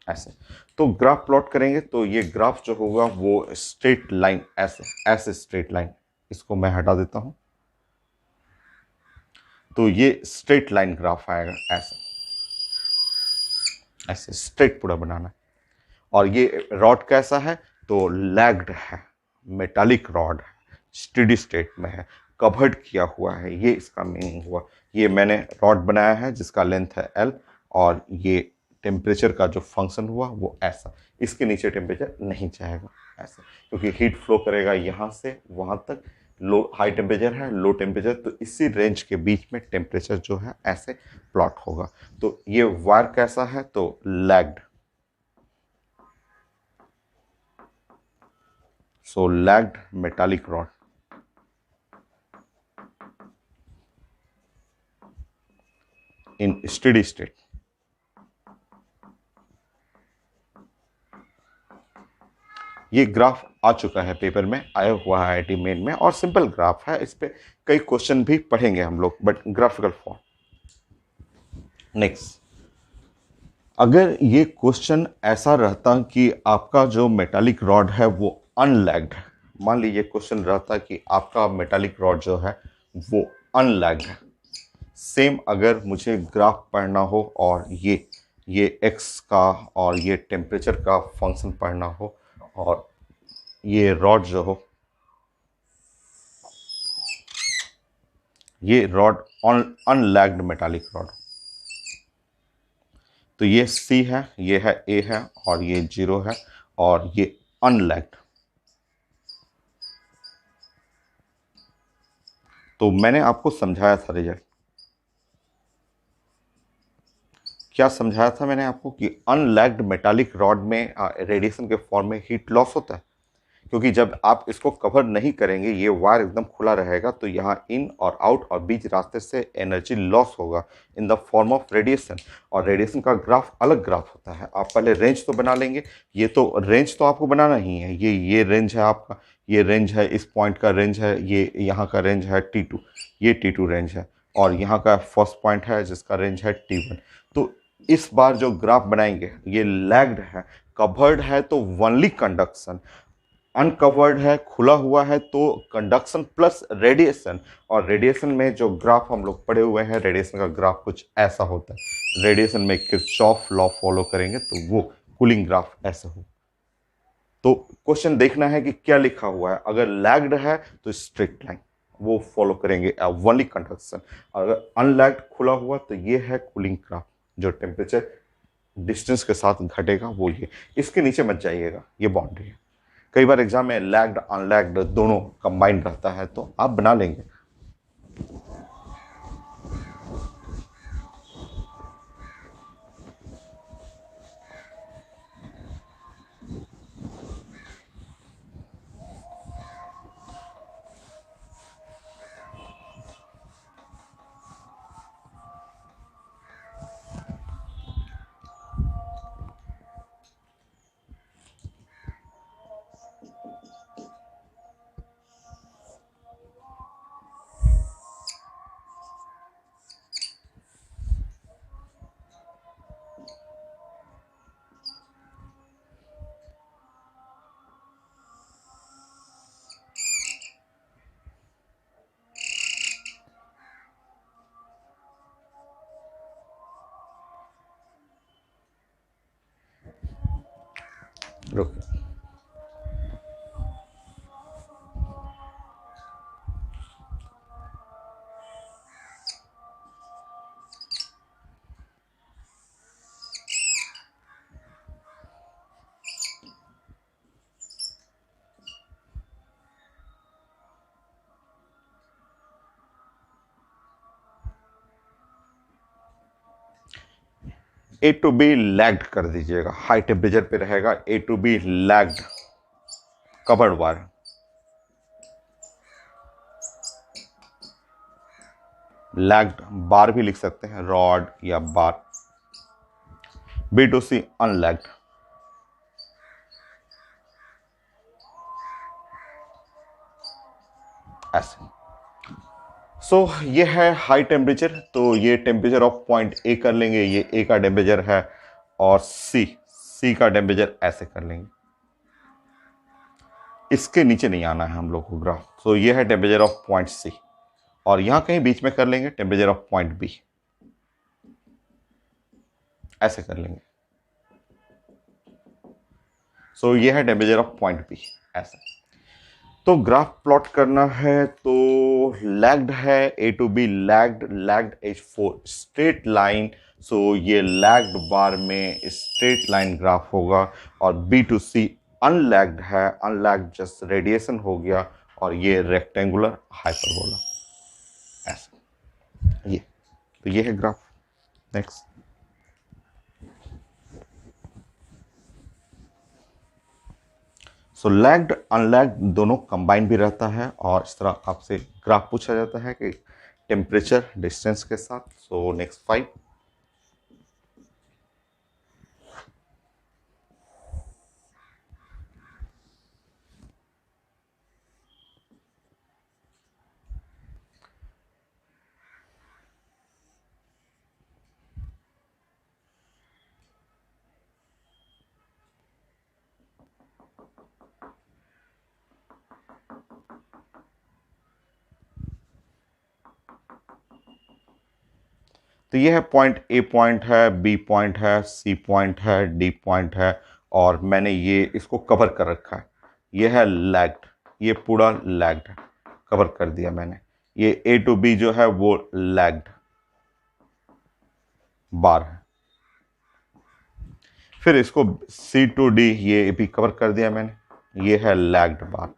ऐसे। तो ग्राफ प्लॉट करेंगे, तो ये ग्राफ जो होगा वो स्ट्रेट लाइन, ऐसे ऐसे स्ट्रेट लाइन, इसको मैं हटा देता हूं, तो ये स्ट्रेट लाइन ग्राफ आएगा ऐसे, ऐसे स्ट्रेट पूरा बनाना है। और ये रॉड कैसा है, तो लैग्ड है, मेटालिक रॉड है, स्टेडी स्टेट में है, कवर्ड किया हुआ है, ये इसका मीनिंग हुआ। ये मैंने रॉड बनाया है जिसका लेंथ है L, और ये टेम्परेचर का जो फंक्शन हुआ वो ऐसा, इसके नीचे टेम्परेचर नहीं जाएगा ऐसा, क्योंकि हीट फ्लो करेगा यहाँ से वहाँ तक। लो हाई टेम्परेचर है, लो टेम्परेचर, तो इसी रेंज के बीच में टेम्परेचर जो है ऐसे प्लॉट होगा। तो ये वायर कैसा है, तो lagged, so lagged metallic rod in steady state। ये ग्राफ आ चुका है, पेपर में आया हुआ है IIT मेन में, और सिंपल ग्राफ है, इस पे कई क्वेश्चन भी पढ़ेंगे हम लोग, बट ग्राफिकल फॉर्म। नेक्स्ट, अगर ये क्वेश्चन ऐसा रहता कि आपका जो मेटालिक रॉड है वो अनलैग्ड है, मान लीजिए क्वेश्चन रहता कि आपका मेटालिक रॉड जो है वो अनलैग्ड है, सेम अगर मुझे ग्राफ पढ़ना हो, और ये x का और ये टेम्परेचर का फंक्शन पढ़ना हो, और ये रॉड जो हो, ये रॉड अनलैग्ड मेटालिक रॉड, तो ये C है, ये है A है, और ये 0 है, और ये अनलैग्ड, तो मैंने आपको समझाया था रिजल्ट, क्या समझाया था मैंने आपको कि अनलैग्ड मेटालिक रॉड में रेडिएशन के फॉर्म में हीट लॉस होता है, क्योंकि जब आप इसको कवर नहीं करेंगे, ये वायर एकदम खुला रहेगा, तो यहाँ इन और आउट और बीच रास्ते से एनर्जी लॉस होगा in the form of radiation. और रेडिएशन का ग्राफ अलग ग्राफ होता है। आप पहले रेंज तो बना लेंगे, ये तो रेंज तो आपको बनाना ही है। ये रेंज है आपका, ये रेंज है, इस पॉइंट का रेंज है, ये यहाँ का रेंज है T2, ये T2 रेंज है, और यहाँ का फर्स्ट पॉइंट है जिसका रेंज है T1। तो इस बार जो ग्राफ बनाएंगे ये लैग्ड है, कवर्ड है तो ओनली कंडक्शन, अनकवर्ड है, खुला हुआ है तो कंडक्शन प्लस रेडिएशन। और रेडिएशन में जो ग्राफ हम लोग पढ़े हुए हैं, रेडिएशन का ग्राफ कुछ ऐसा होता है। रेडिएशन में किरचॉफ लॉ फॉलो करेंगे तो वो कूलिंग ग्राफ ऐसा हो। तो क्वेश्चन देखना है कि क्या लिखा हुआ है। अगर लैग्ड है तो स्ट्रेट लाइन वो फॉलो करेंगे, ओनली कंडक्शन। अगर अनलैग्ड खुला हुआ तो ये है कूलिंग ग्राफ, जो टेम्परेचर डिस्टेंस के साथ घटेगा वो ये। इसके नीचे मत जाइएगा, ये बाउंड्री है। कई बार एग्जाम में लैग्ड अनलैग्ड दोनों कंबाइंड रहता है, तो आप बना लेंगे। रुक, ए टू बी लैग्ड कर दीजिएगा, हाई टेम्परेचर पे रहेगा A to B lagged covered wire. Lagged bar भी लिख सकते हैं, रॉड या बार। बी टू सी अनलैग्ड, ऐसे। सो ये है हाई टेम्परेचर, तो ये टेम्परेचर ऑफ पॉइंट ए कर लेंगे, ये ए का टेम्परेचर है, और सी का टेम्परेचर ऐसे कर लेंगे। इसके नीचे नहीं आना है हम लोग को ग्राफ। तो ये है टेम्परेचर ऑफ पॉइंट सी, और यहां कहीं बीच में कर लेंगे टेम्परेचर ऑफ पॉइंट बी, ऐसे कर लेंगे। सो ये है टेम्परेचर ऑफ पॉइंट बी, ऐसे। तो ग्राफ प्लॉट करना है, तो लैग्ड है A to B lagged, lagged H4 straight line. So ये लैग्ड बार में स्ट्रेट लाइन ग्राफ होगा, और बी टू सी अनलैग्ड है, अनलैग्ड जस्ट रेडिएशन हो गया, और ये रेक्टेंगुलर हाइपरबोला, ऐसा। ये तो ये है ग्राफ। नेक्स्ट। सो लैग्ड अनलैग्ड दोनों कंबाइन भी रहता है, और इस तरह आपसे ग्राफ पूछा जाता है कि टेम्परेचर डिस्टेंस के साथ। So next 5। तो ये है पॉइंट, ए पॉइंट है, बी पॉइंट है, सी पॉइंट है, डी पॉइंट है, और मैंने ये इसको कवर कर रखा है। ये है लैग्ड, ये पूरा लैग्ड है, कवर कर दिया मैंने। ये ए टू बी जो है वो लैग्ड बार है। फिर इसको सी टू डी ये भी कवर कर दिया मैंने, ये है लैग्ड बार।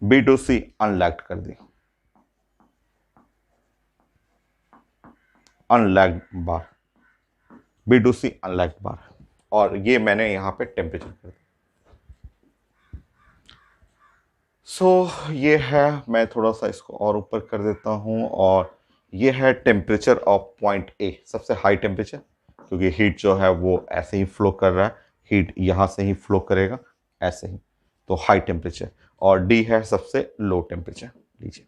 बी टू सी अनलैग्ड कर दी, अनलैग्ड बार, बी टू सी अनलैग्ड बार, और ये मैंने यहां पे टेम्परेचर कर दिया। ये है, मैं थोड़ा सा इसको और ऊपर कर देता हूं, और ये है टेम्परेचर ऑफ पॉइंट ए, सबसे हाई टेम्परेचर, क्योंकि हीट जो है वो ऐसे ही फ्लो कर रहा है, हीट यहां से ही फ्लो करेगा ऐसे ही, तो हाई टेम्परेचर। और डी है सबसे लो टेम्परेचर, लीजिए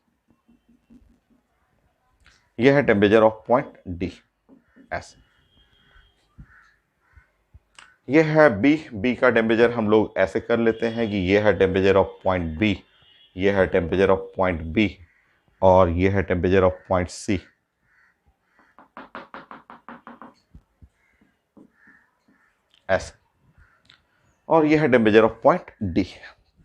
यह है टेम्परेचर ऑफ पॉइंट डी, ऐसे। यह है बी, बी का टेम्परेचर हम लोग ऐसे कर लेते हैं कि यह है टेम्परेचर ऑफ पॉइंट बी, यह है टेम्परेचर ऑफ पॉइंट बी, और यह है टेम्परेचर ऑफ पॉइंट सी, ऐसे, और यह है टेम्परेचर ऑफ पॉइंट डी।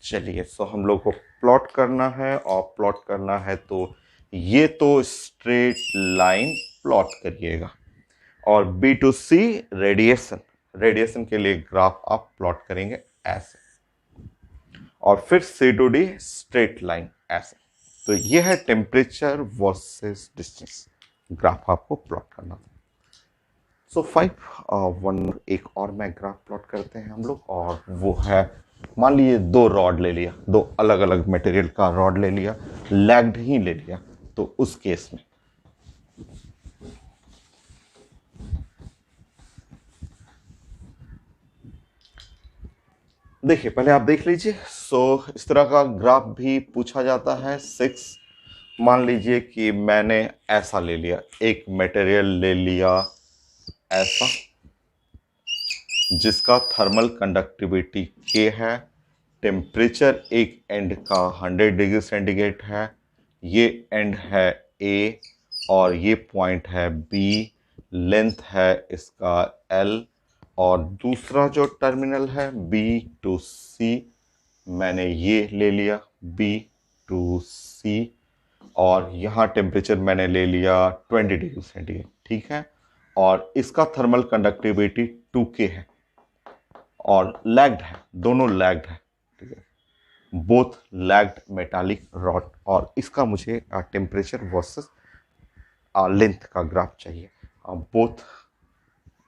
चलिए, सो हम लोग को प्लॉट करना है, और प्लॉट करना है तो ये तो स्ट्रेट लाइन प्लॉट करिएगा, और B to C radiation, radiation के लिए ग्राफ आप प्लॉट करेंगे ऐसे, और फिर C to D straight line ऐसे। तो यह है टेम्परेचर वर्सेस डिस्टेंस, ग्राफ आपको प्लॉट करना था। सो 5 एक और मैं ग्राफ प्लॉट करते हैं हम लोग, और वो है, मान लीजिए दो रॉड ले लिया, दो अलग अलग मटेरियल का रॉड ले लिया, लैग्ड ही ले लिया, तो उस केस में देखिए, पहले आप देख लीजिए। इस तरह का ग्राफ भी पूछा जाता है 6। मान लीजिए कि मैंने ऐसा ले लिया, एक मटेरियल ले लिया ऐसा, जिसका थर्मल कंडक्टिविटी K है, टेम्परेचर एक एंड का 100 डिग्री सेंटीग्रेड है, ये एंड है A, और ये पॉइंट है B, लेंथ है इसका L, और दूसरा जो टर्मिनल है B टू C, मैंने ये ले लिया B टू C, और यहाँ टेम्परेचर मैंने ले लिया 20 डिग्री सेंटीग्रेड, ठीक है, और इसका थर्मल कंडक्टिविटी 2K है, और लैग्ड है, दोनों लैग्ड है, ठीक है, बोथ लैग्ड मेटालिक रॉड, और इसका मुझे टेम्परेचर वर्सेस लेंथ का ग्राफ चाहिए, बोथ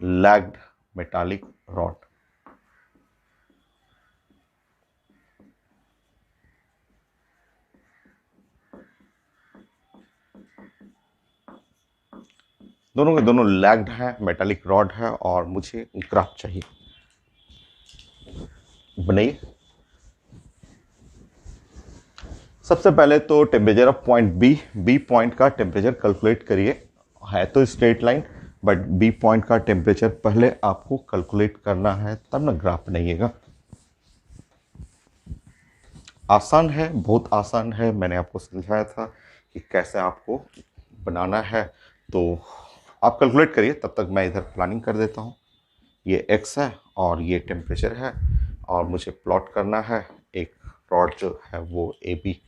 लैग्ड मेटालिक रॉड। दोनों के दोनों लैग्ड है, मेटालिक रॉड है, और मुझे ग्राफ चाहिए। बनाइए। सबसे पहले तो temperature of point B, B point का टेम्परेचर कैलकुलेट करिए, है तो straight line, but B point का टेम्परेचर पहले आपको कैलकुलेट करना है, तब ना ग्राफ बनाइएगा। आसान है, बहुत आसान है, मैंने आपको समझाया था कि कैसे आपको बनाना है, तो आप कैलकुलेट करिए, तब तक मैं इधर प्लानिंग कर देता हूँ। ये x है और ये टेम्परेचर है, और मुझे प्लॉट करना है एक रॉड जो है वो ए बी,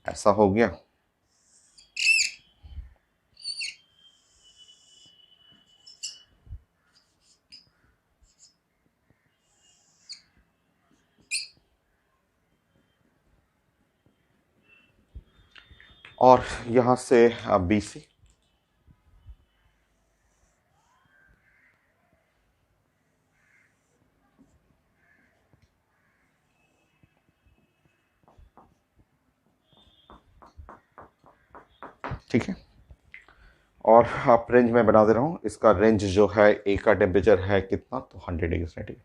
ऐसा हो गया। और यहाँ से बी सी, ठीक है, और आप रेंज में बना दे रहा हूँ, इसका रेंज जो है ए का टेम्परेचर है कितना, तो 100 डिग्री सेंटीग्रेड,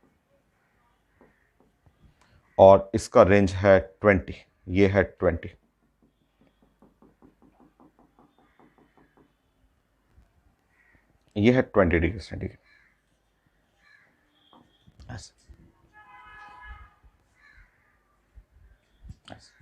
और इसका रेंज है 20, ये है 20, ये है 20 डिग्री सेंटीग्रेड, ऐसे ऐसे।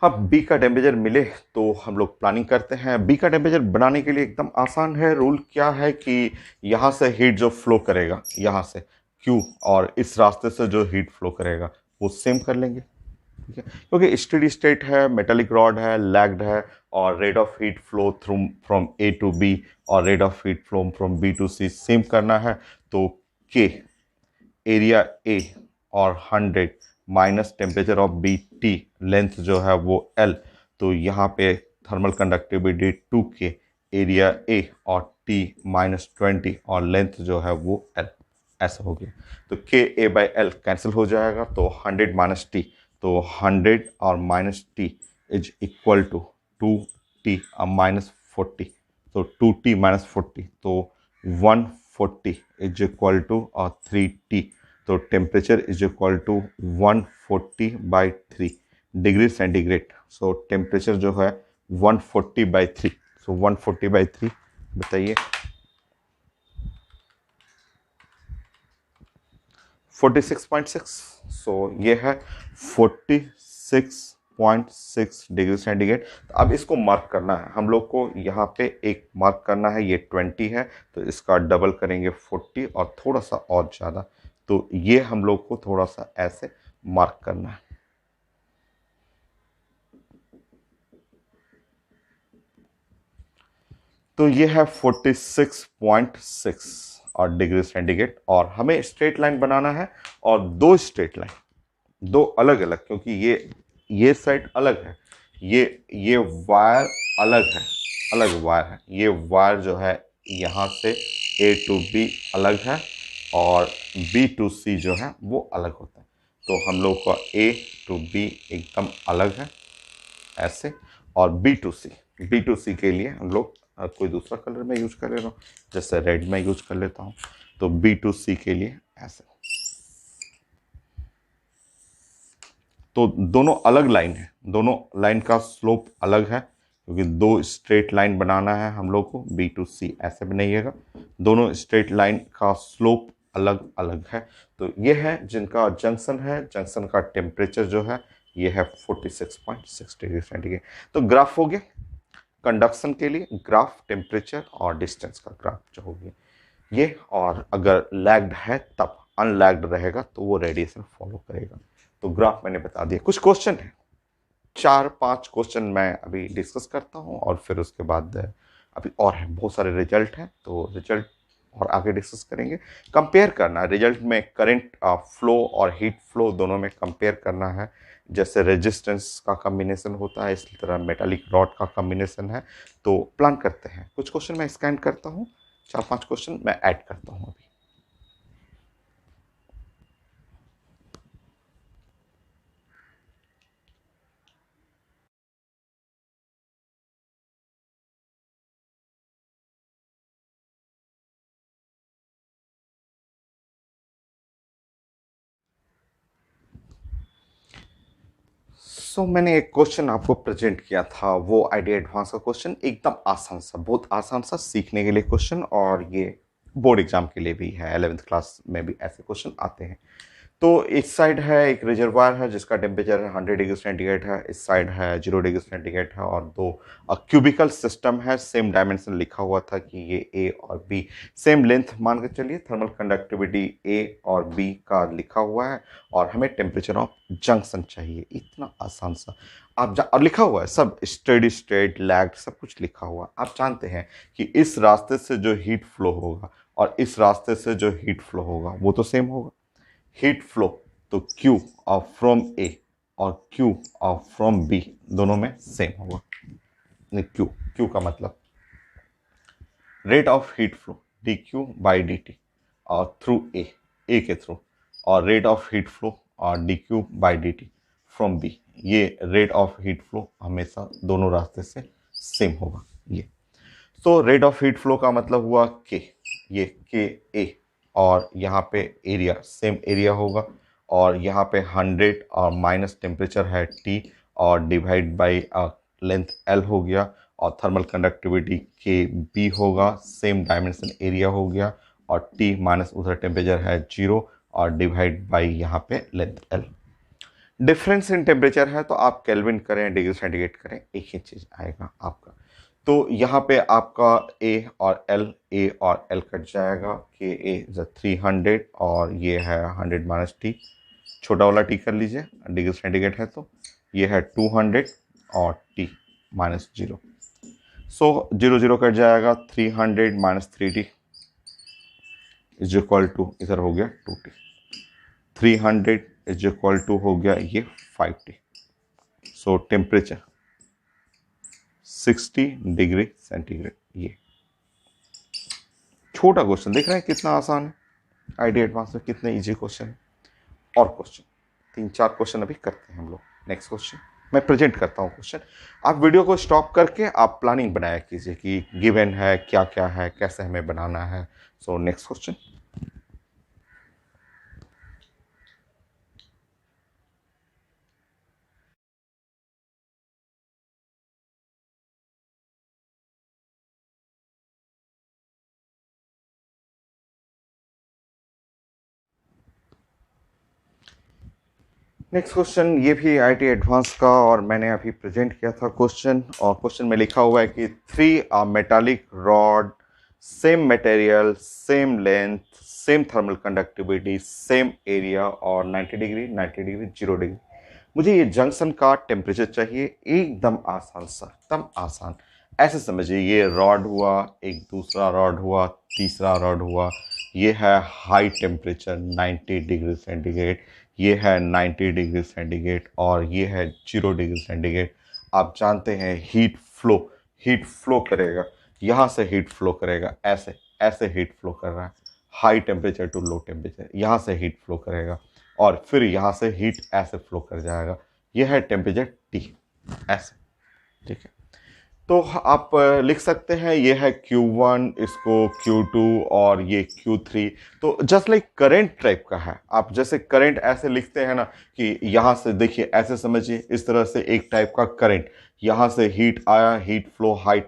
अब बी का टेम्परेचर मिले तो हम लोग प्लानिंग करते हैं। बी का टेम्परेचर बनाने के लिए एकदम आसान है। रूल क्या है कि यहाँ से हीट जो फ्लो करेगा, यहाँ से क्यू, और इस रास्ते से जो हीट फ्लो करेगा वो सेम कर लेंगे, ठीक है, क्योंकि स्टेडी स्टेट है, मेटालिक रॉड है, लैग्ड है, और rate of heat flow through from A to B और rate of heat flow from B to C same करना है। तो के, एरिया ए और 100 minus temperature of B T, length जो है वो एल, तो यहाँ पे thermal conductivity 2K, area A और टी -20 और लेंथ जो है वो एल, ऐसा हो गया। तो KA/L कैंसिल हो जाएगा, तो 100 माइनस टी, तो 100 और minus T is equal to 2T -40, तो 2T -40, तो 140 इज इक्वल टू 3T, तो temperature is equal to 140/3 degree centigrade. So temperature जो है 140/3, सो 140/3 बताइए 46.6, सो ये है 46.6 डिग्री सेंटीग्रेड। तो अब इसको मार्क करना है हम लोग को, यहाँ पे एक मार्क करना है, ये 20 है तो इसका डबल करेंगे 40 और थोड़ा सा और ज़्यादा, तो ये हम लोग को थोड़ा सा ऐसे मार्क करना है। तो ये है 46.6 और डिग्री सेंटीग्रेड, और हमें स्ट्रेट लाइन बनाना है, और दो स्ट्रेट लाइन, दो अलग अलग, क्योंकि ये साइड अलग है, ये वायर अलग है, अलग वायर है, ये वायर जो है यहाँ से A to B अलग है और B to C जो है वो अलग होता है। तो हम लोग का A to B एकदम अलग है ऐसे, और B to C के लिए हम लोग कोई दूसरा कलर में यूज कर ले रहा हूँ, जैसे रेड में यूज कर लेता हूँ, तो B to C के लिए ऐसे। तो दोनों अलग लाइन है, दोनों लाइन का स्लोप अलग है, क्योंकि दो स्ट्रेट लाइन बनाना है हम लोग को, B to C ऐसे बनाइएगा, दोनों स्ट्रेट लाइन का स्लोप अलग अलग है। तो ये है जिनका जंक्शन है, जंक्शन का टेम्परेचर जो है ये है 46.6 डिग्री सेंटीग्रेड। तो ग्राफ हो गया कंडक्शन के लिए, ग्राफ टेम्परेचर और डिस्टेंस का ग्राफ जो हो गया ये, और अगर लैग्ड है तब, अनलैग्ड रहेगा तो वो रेडिएशन फॉलो करेगा। तो ग्राफ मैंने बता दिया। कुछ क्वेश्चन है, 4-5 क्वेश्चन मैं अभी डिस्कस करता हूँ और फिर उसके बाद अभी और है बहुत सारे रिजल्ट हैं, तो रिजल्ट और आगे डिस्कस करेंगे। कंपेयर करना रिजल्ट में करंट फ्लो और हीट फ्लो दोनों में कंपेयर करना है, जैसे रेजिस्टेंस का कॉम्बिनेशन होता है इसी तरह मेटालिक रॉड का कॉम्बिनेशन है। तो प्लान करते हैं, कुछ क्वेश्चन मैं स्कैन करता हूँ, 4-5 क्वेश्चन मैं ऐड करता हूँ अभी। मैंने एक क्वेश्चन आपको प्रेजेंट किया था, वो आईडी एडवांस का क्वेश्चन, एकदम आसान सा, बहुत आसान सा सीखने के लिए क्वेश्चन, और ये बोर्ड एग्जाम के लिए भी है, 11th क्लास में भी ऐसे क्वेश्चन आते हैं। तो इस साइड है एक रिजर्वायर है जिसका टेम्परेचर है 100 डिग्री सेंटीग्रेड है, इस साइड है 0 डिग्री सेंटीग्रेड है, और दो क्यूबिकल सिस्टम है, सेम डायमेंशन लिखा हुआ था कि ये ए और बी सेम लेंथ मान के चलिए, थर्मल कंडक्टिविटी ए और बी का लिखा हुआ है, और हमें टेम्परेचर ऑफ जंक्शन चाहिए। इतना आसान सा और लिखा हुआ है सब, स्टेडी स्टेट लैग्ड सब कुछ लिखा हुआ है। आप जानते हैं कि इस रास्ते से जो हीट फ्लो होगा और इस रास्ते से जो हीट फ्लो होगा वो तो सेम होगा, हीट फ्लो, तो Q ऑफ फ्रॉम A और Q ऑफ फ्रॉम B दोनों में सेम होगा। Q का मतलब rate of heat flow dQ/dt और थ्रू A के थ्रू, और रेट ऑफ हीट फ्लो और dQ/dt फ्रॉम B, ये रेट ऑफ हीट फ्लो हमेशा दोनों रास्ते से सेम होगा। ये तो रेट ऑफ हीट फ्लो का मतलब हुआ K, ये KA, और यहाँ पे एरिया सेम एरिया होगा, और यहाँ पे 100 और माइनस टेम्परेचर है T, और डिवाइड बाई लेंथ L हो गया, और थर्मल कंडक्टिविटी KB होगा, सेम डायमेंशन एरिया हो गया, और T माइनस उधर टेम्परेचर है 0, और डिवाइड बाई यहाँ पे length L। Difference in temperature है तो आप केल्विन करें डिग्री सेंटीग्रेड करें एक ही चीज़ आएगा आपका। तो यहाँ पे आपका A और L कट जाएगा, KA इज 300 और ये है 100 माइनस T, छोटा वाला T कर लीजिए, डिग्री सेंटीग्रेड है तो ये है 200 और T माइनस 0, सो 0 0 कट जाएगा, 300 minus 3T is equal to, इधर हो गया 2T, 300 इज इक्वल टू हो गया ये 5T। सो टेम्परेचर 60 डिग्री सेंटीग्रेड। ये छोटा क्वेश्चन देख रहे हैं कितना आसान है, आईडी एडवांस में कितने इजी क्वेश्चन है। और क्वेश्चन 3-4 क्वेश्चन अभी करते हैं हम लोग। नेक्स्ट क्वेश्चन मैं प्रेजेंट करता हूँ क्वेश्चन, आप वीडियो को स्टॉप करके आप प्लानिंग बनाया कीजिए कि गिवन है क्या क्या है, कैसे हमें बनाना है। So next question, next question ये भी आईटी एडवांस का और मैंने अभी प्रेजेंट किया था क्वेश्चन। और क्वेश्चन में लिखा हुआ है कि 3 metallic rod, same material, same length, same thermal conductivity, same area और 90 डिग्री, 90 डिग्री, 0 डिग्री। मुझे ये जंक्शन का टेम्परेचर चाहिए। एकदम आसान सा, एकदम आसान। ऐसे समझिए ये रॉड हुआ, एक दूसरा रॉड हुआ, तीसरा रॉड हुआ। ये है हाई टेम्परेचर 90 डिग्री सेंटीग्रेड, ये है 90 डिग्री सेंटीग्रेड और ये है 0 डिग्री सेंटीग्रेड। आप जानते हैं हीट फ्लो करेगा, यहाँ से हीट फ्लो करेगा, ऐसे ऐसे हीट फ्लो कर रहा है, high temperature to low temperature, यहाँ से हीट फ्लो करेगा और फिर यहाँ से हीट ऐसे फ्लो कर जाएगा। यह है टेम्परेचर T, ऐसे। ठीक है, तो आप लिख सकते हैं ये है Q1, इसको Q2 और ये Q3। तो जस्ट लाइक करंट टाइप का है। आप जैसे करंट ऐसे लिखते हैं ना कि यहाँ से देखिए, ऐसे समझिए इस तरह से एक टाइप का करंट, यहाँ से हीट आया, हीट फ्लो, हाई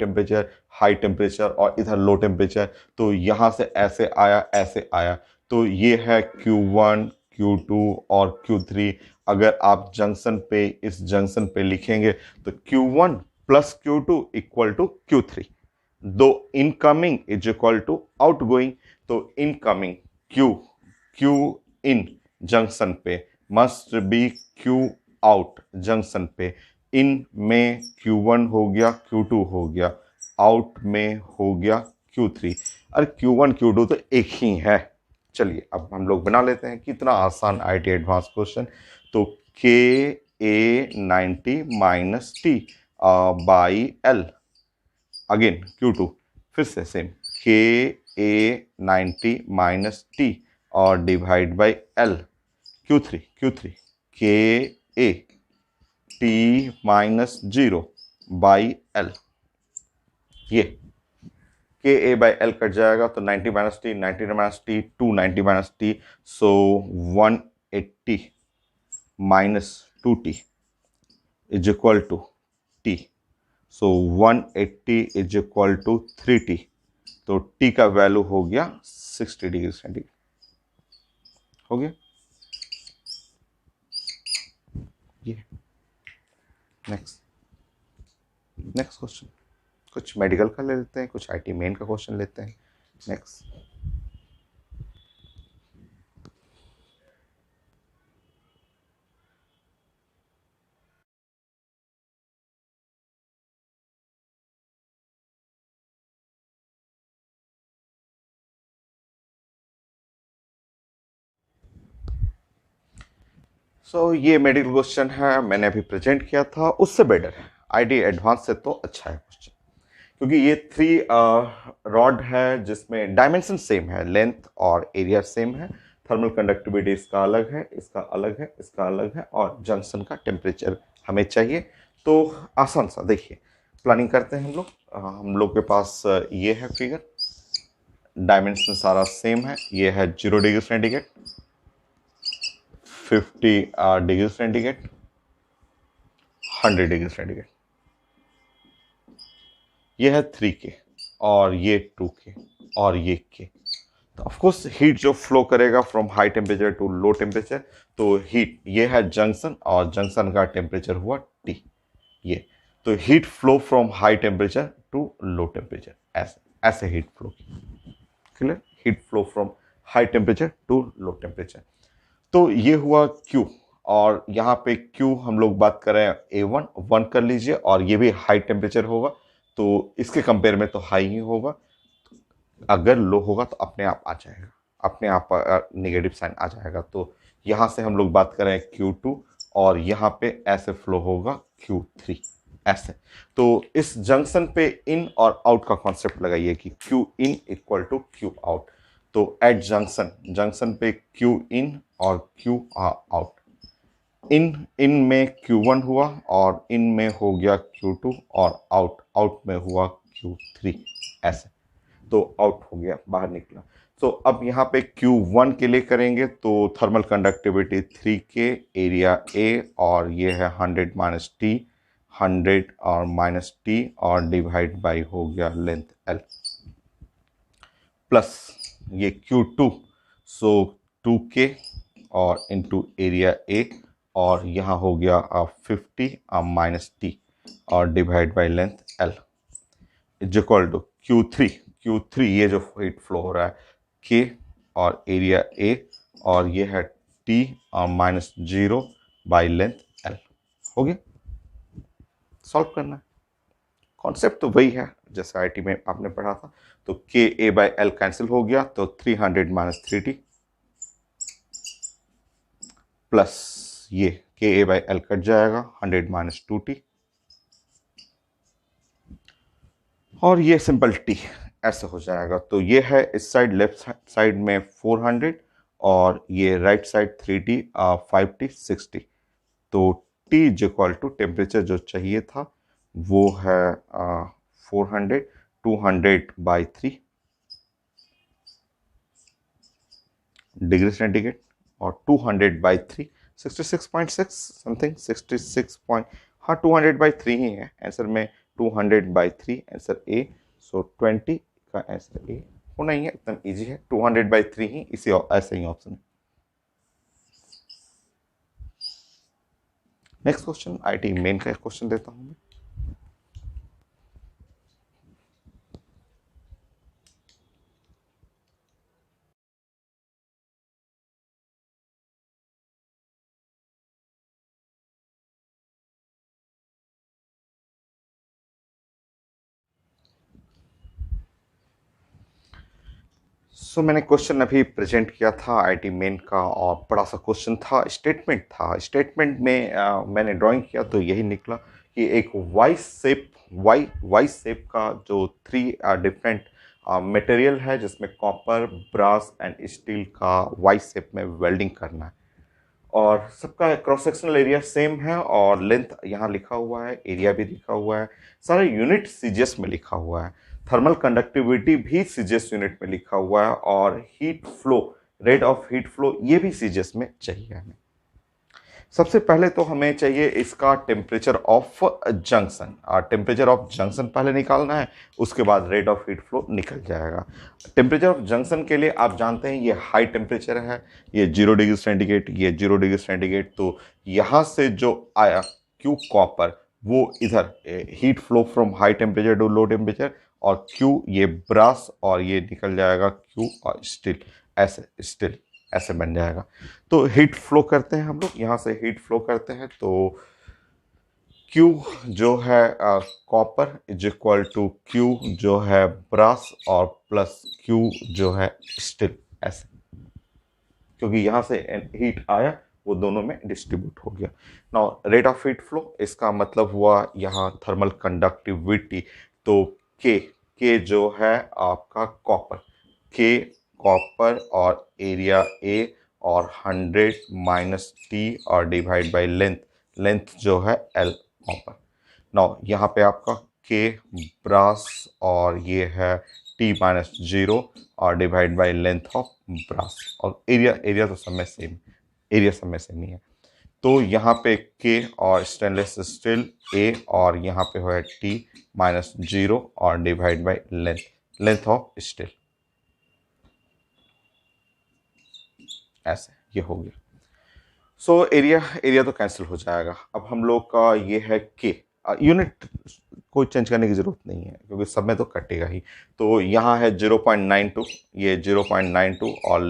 टेम्परेचर और इधर लो टेम्परेचर, तो यहाँ से ऐसे आया, ऐसे आया। तो ये है Q1, Q2 और Q3। अगर आप जंक्शन पे, इस जंक्शन पे लिखेंगे तो Q1 plus Q2 equal to Q3। दो incoming is equal to outgoing, तो इनकमिंग Q इन जंक्शन पे must be Q out junction पे। इन में Q1 हो गया, Q2 हो गया, आउट में हो गया Q3। अरे Q1 Q2 तो एक ही है। चलिए अब हम लोग बना लेते हैं, कितना आसान आईटी एडवांस क्वेश्चन। तो Ka 90 minus T by L, again Q2, फिर से सेम Ka 90 माइनस टी और divide by L. Q3 Ka T minus 0 by L. ये Ka बाई एल कट जाएगा तो 90 minus T, 90 minus T, 290 minus T, so 180 minus 2T is equal to T। So 180 is equal to 3T। तो T का value हो गया 60 degree centigrade. हो गया ये। नेक्स्ट क्वेश्चन, कुछ मेडिकल का ले लेते हैं, कुछ आईटी मेन का क्वेश्चन लेते हैं। नेक्स्ट, सो ये मेडिकल क्वेश्चन है, मैंने अभी प्रेजेंट किया था, उससे बेटर है। आईडी एडवांस से तो अच्छा है क्वेश्चन, क्योंकि ये 3 रॉड है जिसमें डायमेंशन सेम है, लेंथ और एरिया सेम है। थर्मल कंडक्टिविटी इसका अलग है, इसका अलग है, इसका अलग है, और जंक्शन का टेम्परेचर हमें चाहिए। तो आसान सा देखिए, प्लानिंग करते हैं हम लोग। हम लोग के पास ये है फिगर, डायमेंशन सारा सेम है। ये है 0 degree centigrade, 50 degree centigrade, 100 degree centigrade. ये है 3K और ये 2K और ये K। तो ऑफकोर्स हीट जो फ्लो करेगा from high temperature to low temperature, तो हीट, ये है जंक्शन और जंक्शन का टेम्परेचर हुआ T। ये तो heat flow from high temperature to low temperature, ऐसे ऐसे हीट फ्लो की। Clear, heat flow from high temperature to low temperature. तो ये हुआ Q, और यहाँ पे Q हम लोग बात कर रहे हैं A1, 1 कर लीजिए, और ये भी हाई टेम्परेचर होगा, तो इसके कंपेयर में तो हाई ही होगा। अगर लो होगा तो अपने आप आ जाएगा, अपने आप नेगेटिव साइन आ जाएगा। तो यहाँ से हम लोग बात करें Q2 और यहाँ पे ऐसे फ्लो होगा Q3 ऐसे। तो इस जंक्शन पे इन और आउट का कॉन्सेप्ट लगाइए कि Q in equal to Q out. तो एट जंक्शन, जंक्शन पे Q इन और Q आउट, इन में Q1 हुआ और इन में हो गया Q2 और आउट, आउट में हुआ Q3 ऐसे। तो आउट हो गया, बाहर निकला। तो अब यहाँ पे Q1 के लिए करेंगे तो thermal conductivity 3K, area A और ये है 100 माइनस टी, 100 और माइनस टी और डिवाइड बाई हो गया लेंथ L प्लस ये Q2, सो 2K और इंटू एरिया A और यहाँ हो गया 50 माइनस टी और divide by length L is equal to Q3 ये जो हीट फ्लो हो रहा है K और एरिया A और ये है T और माइनस 0 बाई लेंथ L। हो गया, सॉल्व करना है। कॉन्सेप्ट तो वही है जैसे आईटी में आपने पढ़ा था। तो Ka बाई L कैंसिल हो गया तो 300 माइनस 3T प्लस ये Ka बाई L कट जाएगा 100 माइनस 2T और ये सिंपल T ऐसे हो जाएगा। तो ये है इस साइड लेफ्ट साइड में 400 और ये right side 3T 5T 6T। तो T is equal to temperature जो चाहिए था वो है 400, 200 बाई 3 डिग्री सेंटीग्रेड और 200 बाई 3 66.6 समथिंग 66 पॉइंट, हाँ 200 बाई 3 ही है आंसर में। 200 बाई 3 आंसर ए। सो 20 का आंसर ए होना ही है, एकदम इजी है। 200 बाई 3 ही इसी ऐसे ही ऑप्शन है। नेक्स्ट क्वेश्चन आईटी मेन का क्वेश्चन देता हूं मैं। मैंने क्वेश्चन अभी प्रेजेंट किया था आईटी मेन का और बड़ा सा क्वेश्चन था, स्टेटमेंट था। स्टेटमेंट में मैंने ड्राइंग किया तो यही निकला कि एक वाई शेप का जो 3 डिफरेंट मटेरियल है जिसमें कॉपर, ब्रास एंड स्टील का वाई शेप में वेल्डिंग करना है और सबका क्रॉस सेक्शनल एरिया सेम है और लेंथ यहाँ लिखा हुआ है, एरिया भी लिखा हुआ है, सारा यूनिट सीजीएस में लिखा हुआ है, थर्मल कंडक्टिविटी भी सीजीएस यूनिट में लिखा हुआ है और heat flow, rate of heat flow ये भी सीजीएस में चाहिए हमें। सबसे पहले तो हमें चाहिए इसका टेम्परेचर ऑफ जंक्शन, और टेम्परेचर ऑफ जंक्शन पहले निकालना है, उसके बाद रेट ऑफ हीट फ्लो निकल जाएगा। टेम्परेचर ऑफ जंक्शन के लिए आप जानते हैं ये हाई टेम्परेचर है, ये 0 डिग्री सेंटीग्रेड, ये 0 डिग्री सेंटीग्रेड। तो यहाँ से जो आया क्यू कॉपर वो इधर heat flow from high temperature to low temperature, और क्यू ये ब्रास और ये निकल जाएगा क्यू और स्टील, ऐसे स्टील ऐसे बन जाएगा। तो हीट फ्लो करते हैं हम लोग, यहाँ से हीट फ्लो करते हैं तो Q जो है copper is equal to Q जो है ब्रास और प्लस Q जो है स्टील, ऐसे, क्योंकि यहाँ से हीट आया वो दोनों में डिस्ट्रीब्यूट हो गया। Now rate of heat flow, इसका मतलब हुआ यहाँ थर्मल कंडक्टिविटी। तो के जो है आपका कॉपर, के कॉपर और एरिया ए और 100 माइनस टी और डिवाइड बाय लेंथ, लेंथ जो है एल कॉपर। नाउ यहाँ पे आपका के ब्रास और ये है टी माइनस 0 और divide by length of brass, और एरिया तो सब में सेम, एरिया सब में सेम ही है। तो यहाँ पे के और स्टेनलेस स्टील ए और यहाँ पे है टी माइनस 0 और divide by length, length of steel, ऐसे ये हो गया। सो एरिया तो कैंसिल हो जाएगा। अब हम लोग का ये है के, यूनिट कोई चेंज करने की ज़रूरत नहीं है क्योंकि सब में तो कटेगा ही। तो यहाँ है 0.92, ये 0.92 और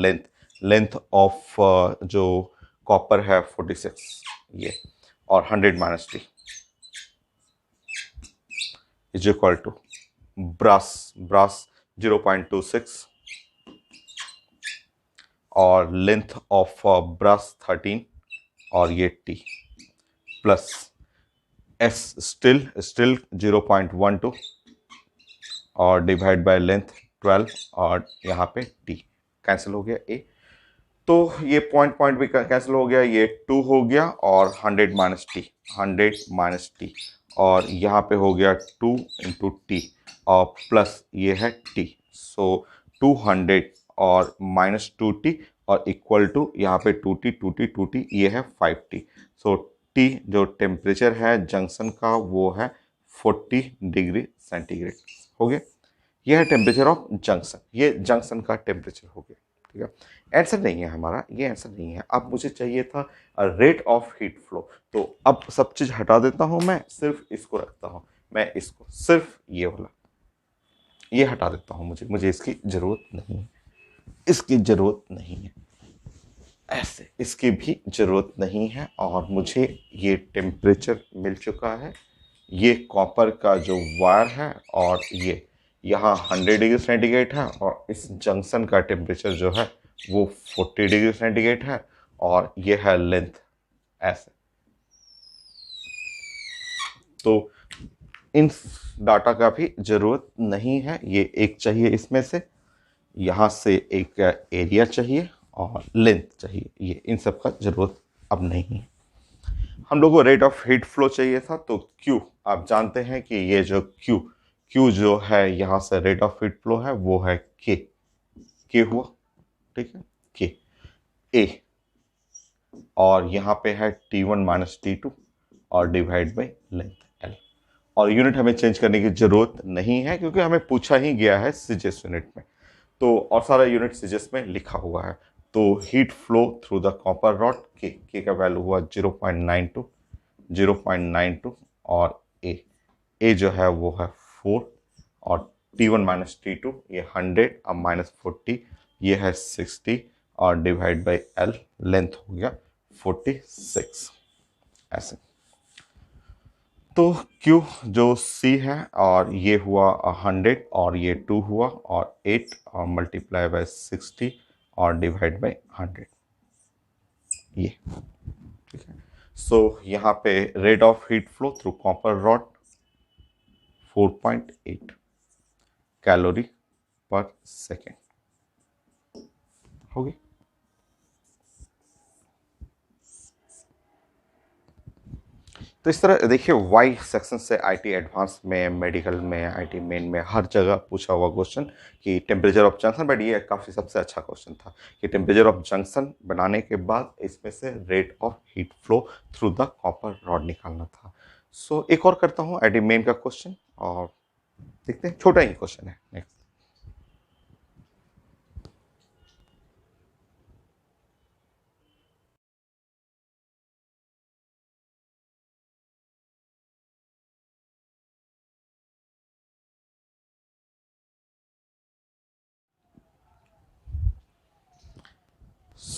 लेंथ ऑफ जो कॉपर है 46 ये, और 100 minus T is equal to brass 0.26 और लेंथ ऑफ ब्रश 13 और ये टी प्लस एस स्टिल 0.12 और डिवाइड बाय लेंथ 12 और यहाँ पे टी कैंसिल हो गया ए। तो ये पॉइंट भी कैंसिल हो गया, ये 2 हो गया और 100 माइनस टी और यहाँ पे हो गया 2 इंटू टी और प्लस ये है टी। सो 200 और माइनस 2t और इक्वल टू यहाँ पे 2t ये है 5t। सो टी जो टेम्परेचर है जंक्शन का वो है 40 डिग्री सेंटीग्रेड। हो गया, यह है टेम्परेचर ऑफ जंक्शन, ये जंक्शन का टेम्परेचर हो गया। ठीक है, आंसर नहीं है हमारा, ये आंसर नहीं है। अब मुझे चाहिए था रेट ऑफ हीट फ्लो, तो अब सब चीज हटा देता हूं, मैं सिर्फ इसको रखता हूं, मैं इसको सिर्फ ये वाला ये हटा देता हूं, मुझे इसकी जरूरत नहीं है, इसकी जरूरत नहीं है, ऐसे इसकी भी जरूरत नहीं है। और मुझे ये टेम्परेचर मिल चुका है, ये कॉपर का जो वायर है और ये यहाँ 100 डिग्री सेंटीग्रेड है और इस जंक्शन का टेम्परेचर जो है वो 40 डिग्री सेंटीग्रेड है और ये है लेंथ ऐसे। तो इन डाटा का भी जरूरत नहीं है, ये एक चाहिए इसमें से, यहाँ से एक एरिया चाहिए और लेंथ चाहिए, ये इन सब का जरूरत अब नहीं है। हम लोग को रेट ऑफ हीट फ्लो चाहिए था, तो Q आप जानते हैं कि ये जो Q जो है यहाँ से रेट ऑफ हीट फ्लो है वो है K हुआ, ठीक है, K A और यहाँ पे है T1 माइनस T2 और डिवाइड बाई लेंथ L। और यूनिट हमें चेंज करने की जरूरत नहीं है क्योंकि हमें पूछा ही गया है सीजेस यूनिट में, तो और सारा यूनिट सीजेस में लिखा हुआ है। तो heat flow through the copper rod के का वैल्यू हुआ 0.92 और ए जो है वो है 4 और T1 माइनस T2 ये 100 और माइनस 40 ये है 60 और डिवाइड बाई L लेंथ हो गया 46 ऐसे। तो Q जो C है और ये हुआ 100 और ये 2 हुआ और 8 और मल्टीप्लाई बाय 60 और डिवाइड बाय 100 ये, ठीक है। सो यहाँ पे rate of heat flow through copper rod 4.8 calorie पर सेकेंड होगी। तो इस तरह देखिए वाई सेक्शन से आईटी एडवांस में, मेडिकल में, आईटी मेन में हर जगह पूछा हुआ क्वेश्चन कि टेम्परेचर ऑफ जंक्शन, बट ये काफ़ी सबसे अच्छा क्वेश्चन था कि टेम्परेचर ऑफ जंक्शन बनाने के बाद इसमें से rate of heat flow through the copper rod निकालना था। सो एक और करता हूँ आईटी मेन का क्वेश्चन और देखते हैं, छोटा ही क्वेश्चन है। नेक्स्ट,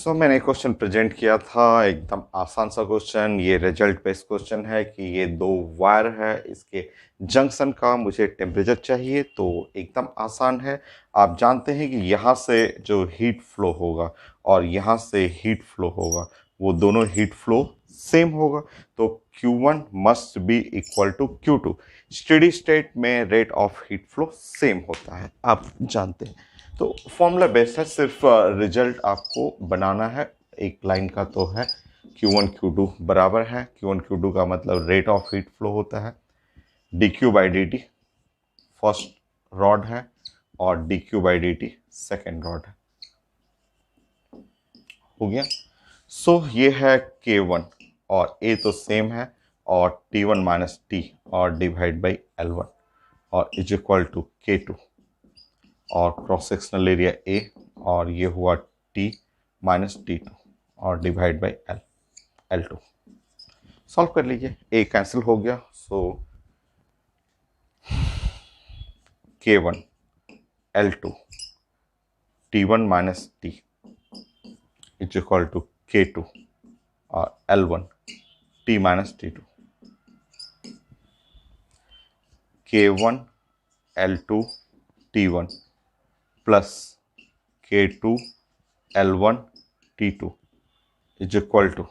मैंने क्वेश्चन प्रेजेंट किया था, एकदम आसान सा क्वेश्चन, ये रिजल्ट बेस्ड क्वेश्चन है कि ये दो वायर है, इसके जंक्शन का मुझे टेम्परेचर चाहिए, तो एकदम आसान है। आप जानते हैं कि यहाँ से जो हीट फ्लो होगा और यहाँ से हीट फ्लो होगा वो दोनों हीट फ्लो सेम होगा, तो Q1 must be equal to Q2। Steady state में rate of heat flow same होता है, आप जानते हैं। तो फॉर्मूला बेस्ड है, सिर्फ रिजल्ट आपको बनाना है। एक लाइन का तो है Q1 Q2 बराबर है, Q1 Q2 का मतलब रेट ऑफ हीट फ्लो होता है dQ by dt first rod है और dQ by dt second rod है। हो गया। सो ये है K1 और A तो सेम है और T1 माइनस टी और डिवाइड बाई L1 और इज इक्वल टू K2 और क्रॉस सेक्शनल एरिया A और ये हुआ T माइनस T2 और डिवाइड बाई L2। सॉल्व कर लीजिए, A कैंसिल हो गया, so K1 L2 T1 minus T is equal to K2 और L1 T minus T2। K1 L2 T1 plus K2 L1 T2 is equal to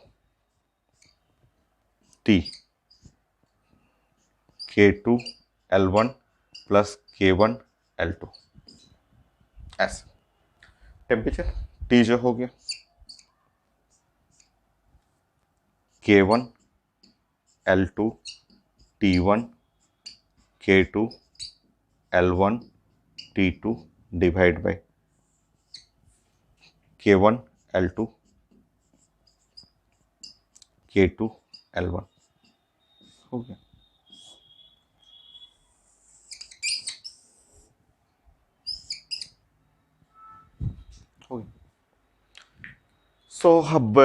T K2 L1 plus K1 L2। ऐसे temperature T जो हो गया K1 L2 T1 K2 L1 T2 divide by K1 L2 K2 L1 हो गया। हो गया। सो अब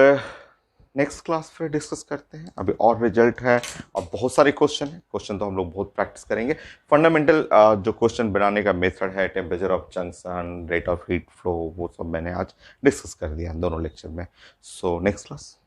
next class फिर डिस्कस करते हैं। अभी और रिजल्ट है और बहुत सारे क्वेश्चन है। क्वेश्चन तो हम लोग बहुत प्रैक्टिस करेंगे। फंडामेंटल जो क्वेश्चन बनाने का मेथड है, temperature of junction, rate of heat flow, वो सब मैंने आज डिस्कस कर दिया दोनों लेक्चर में। So next class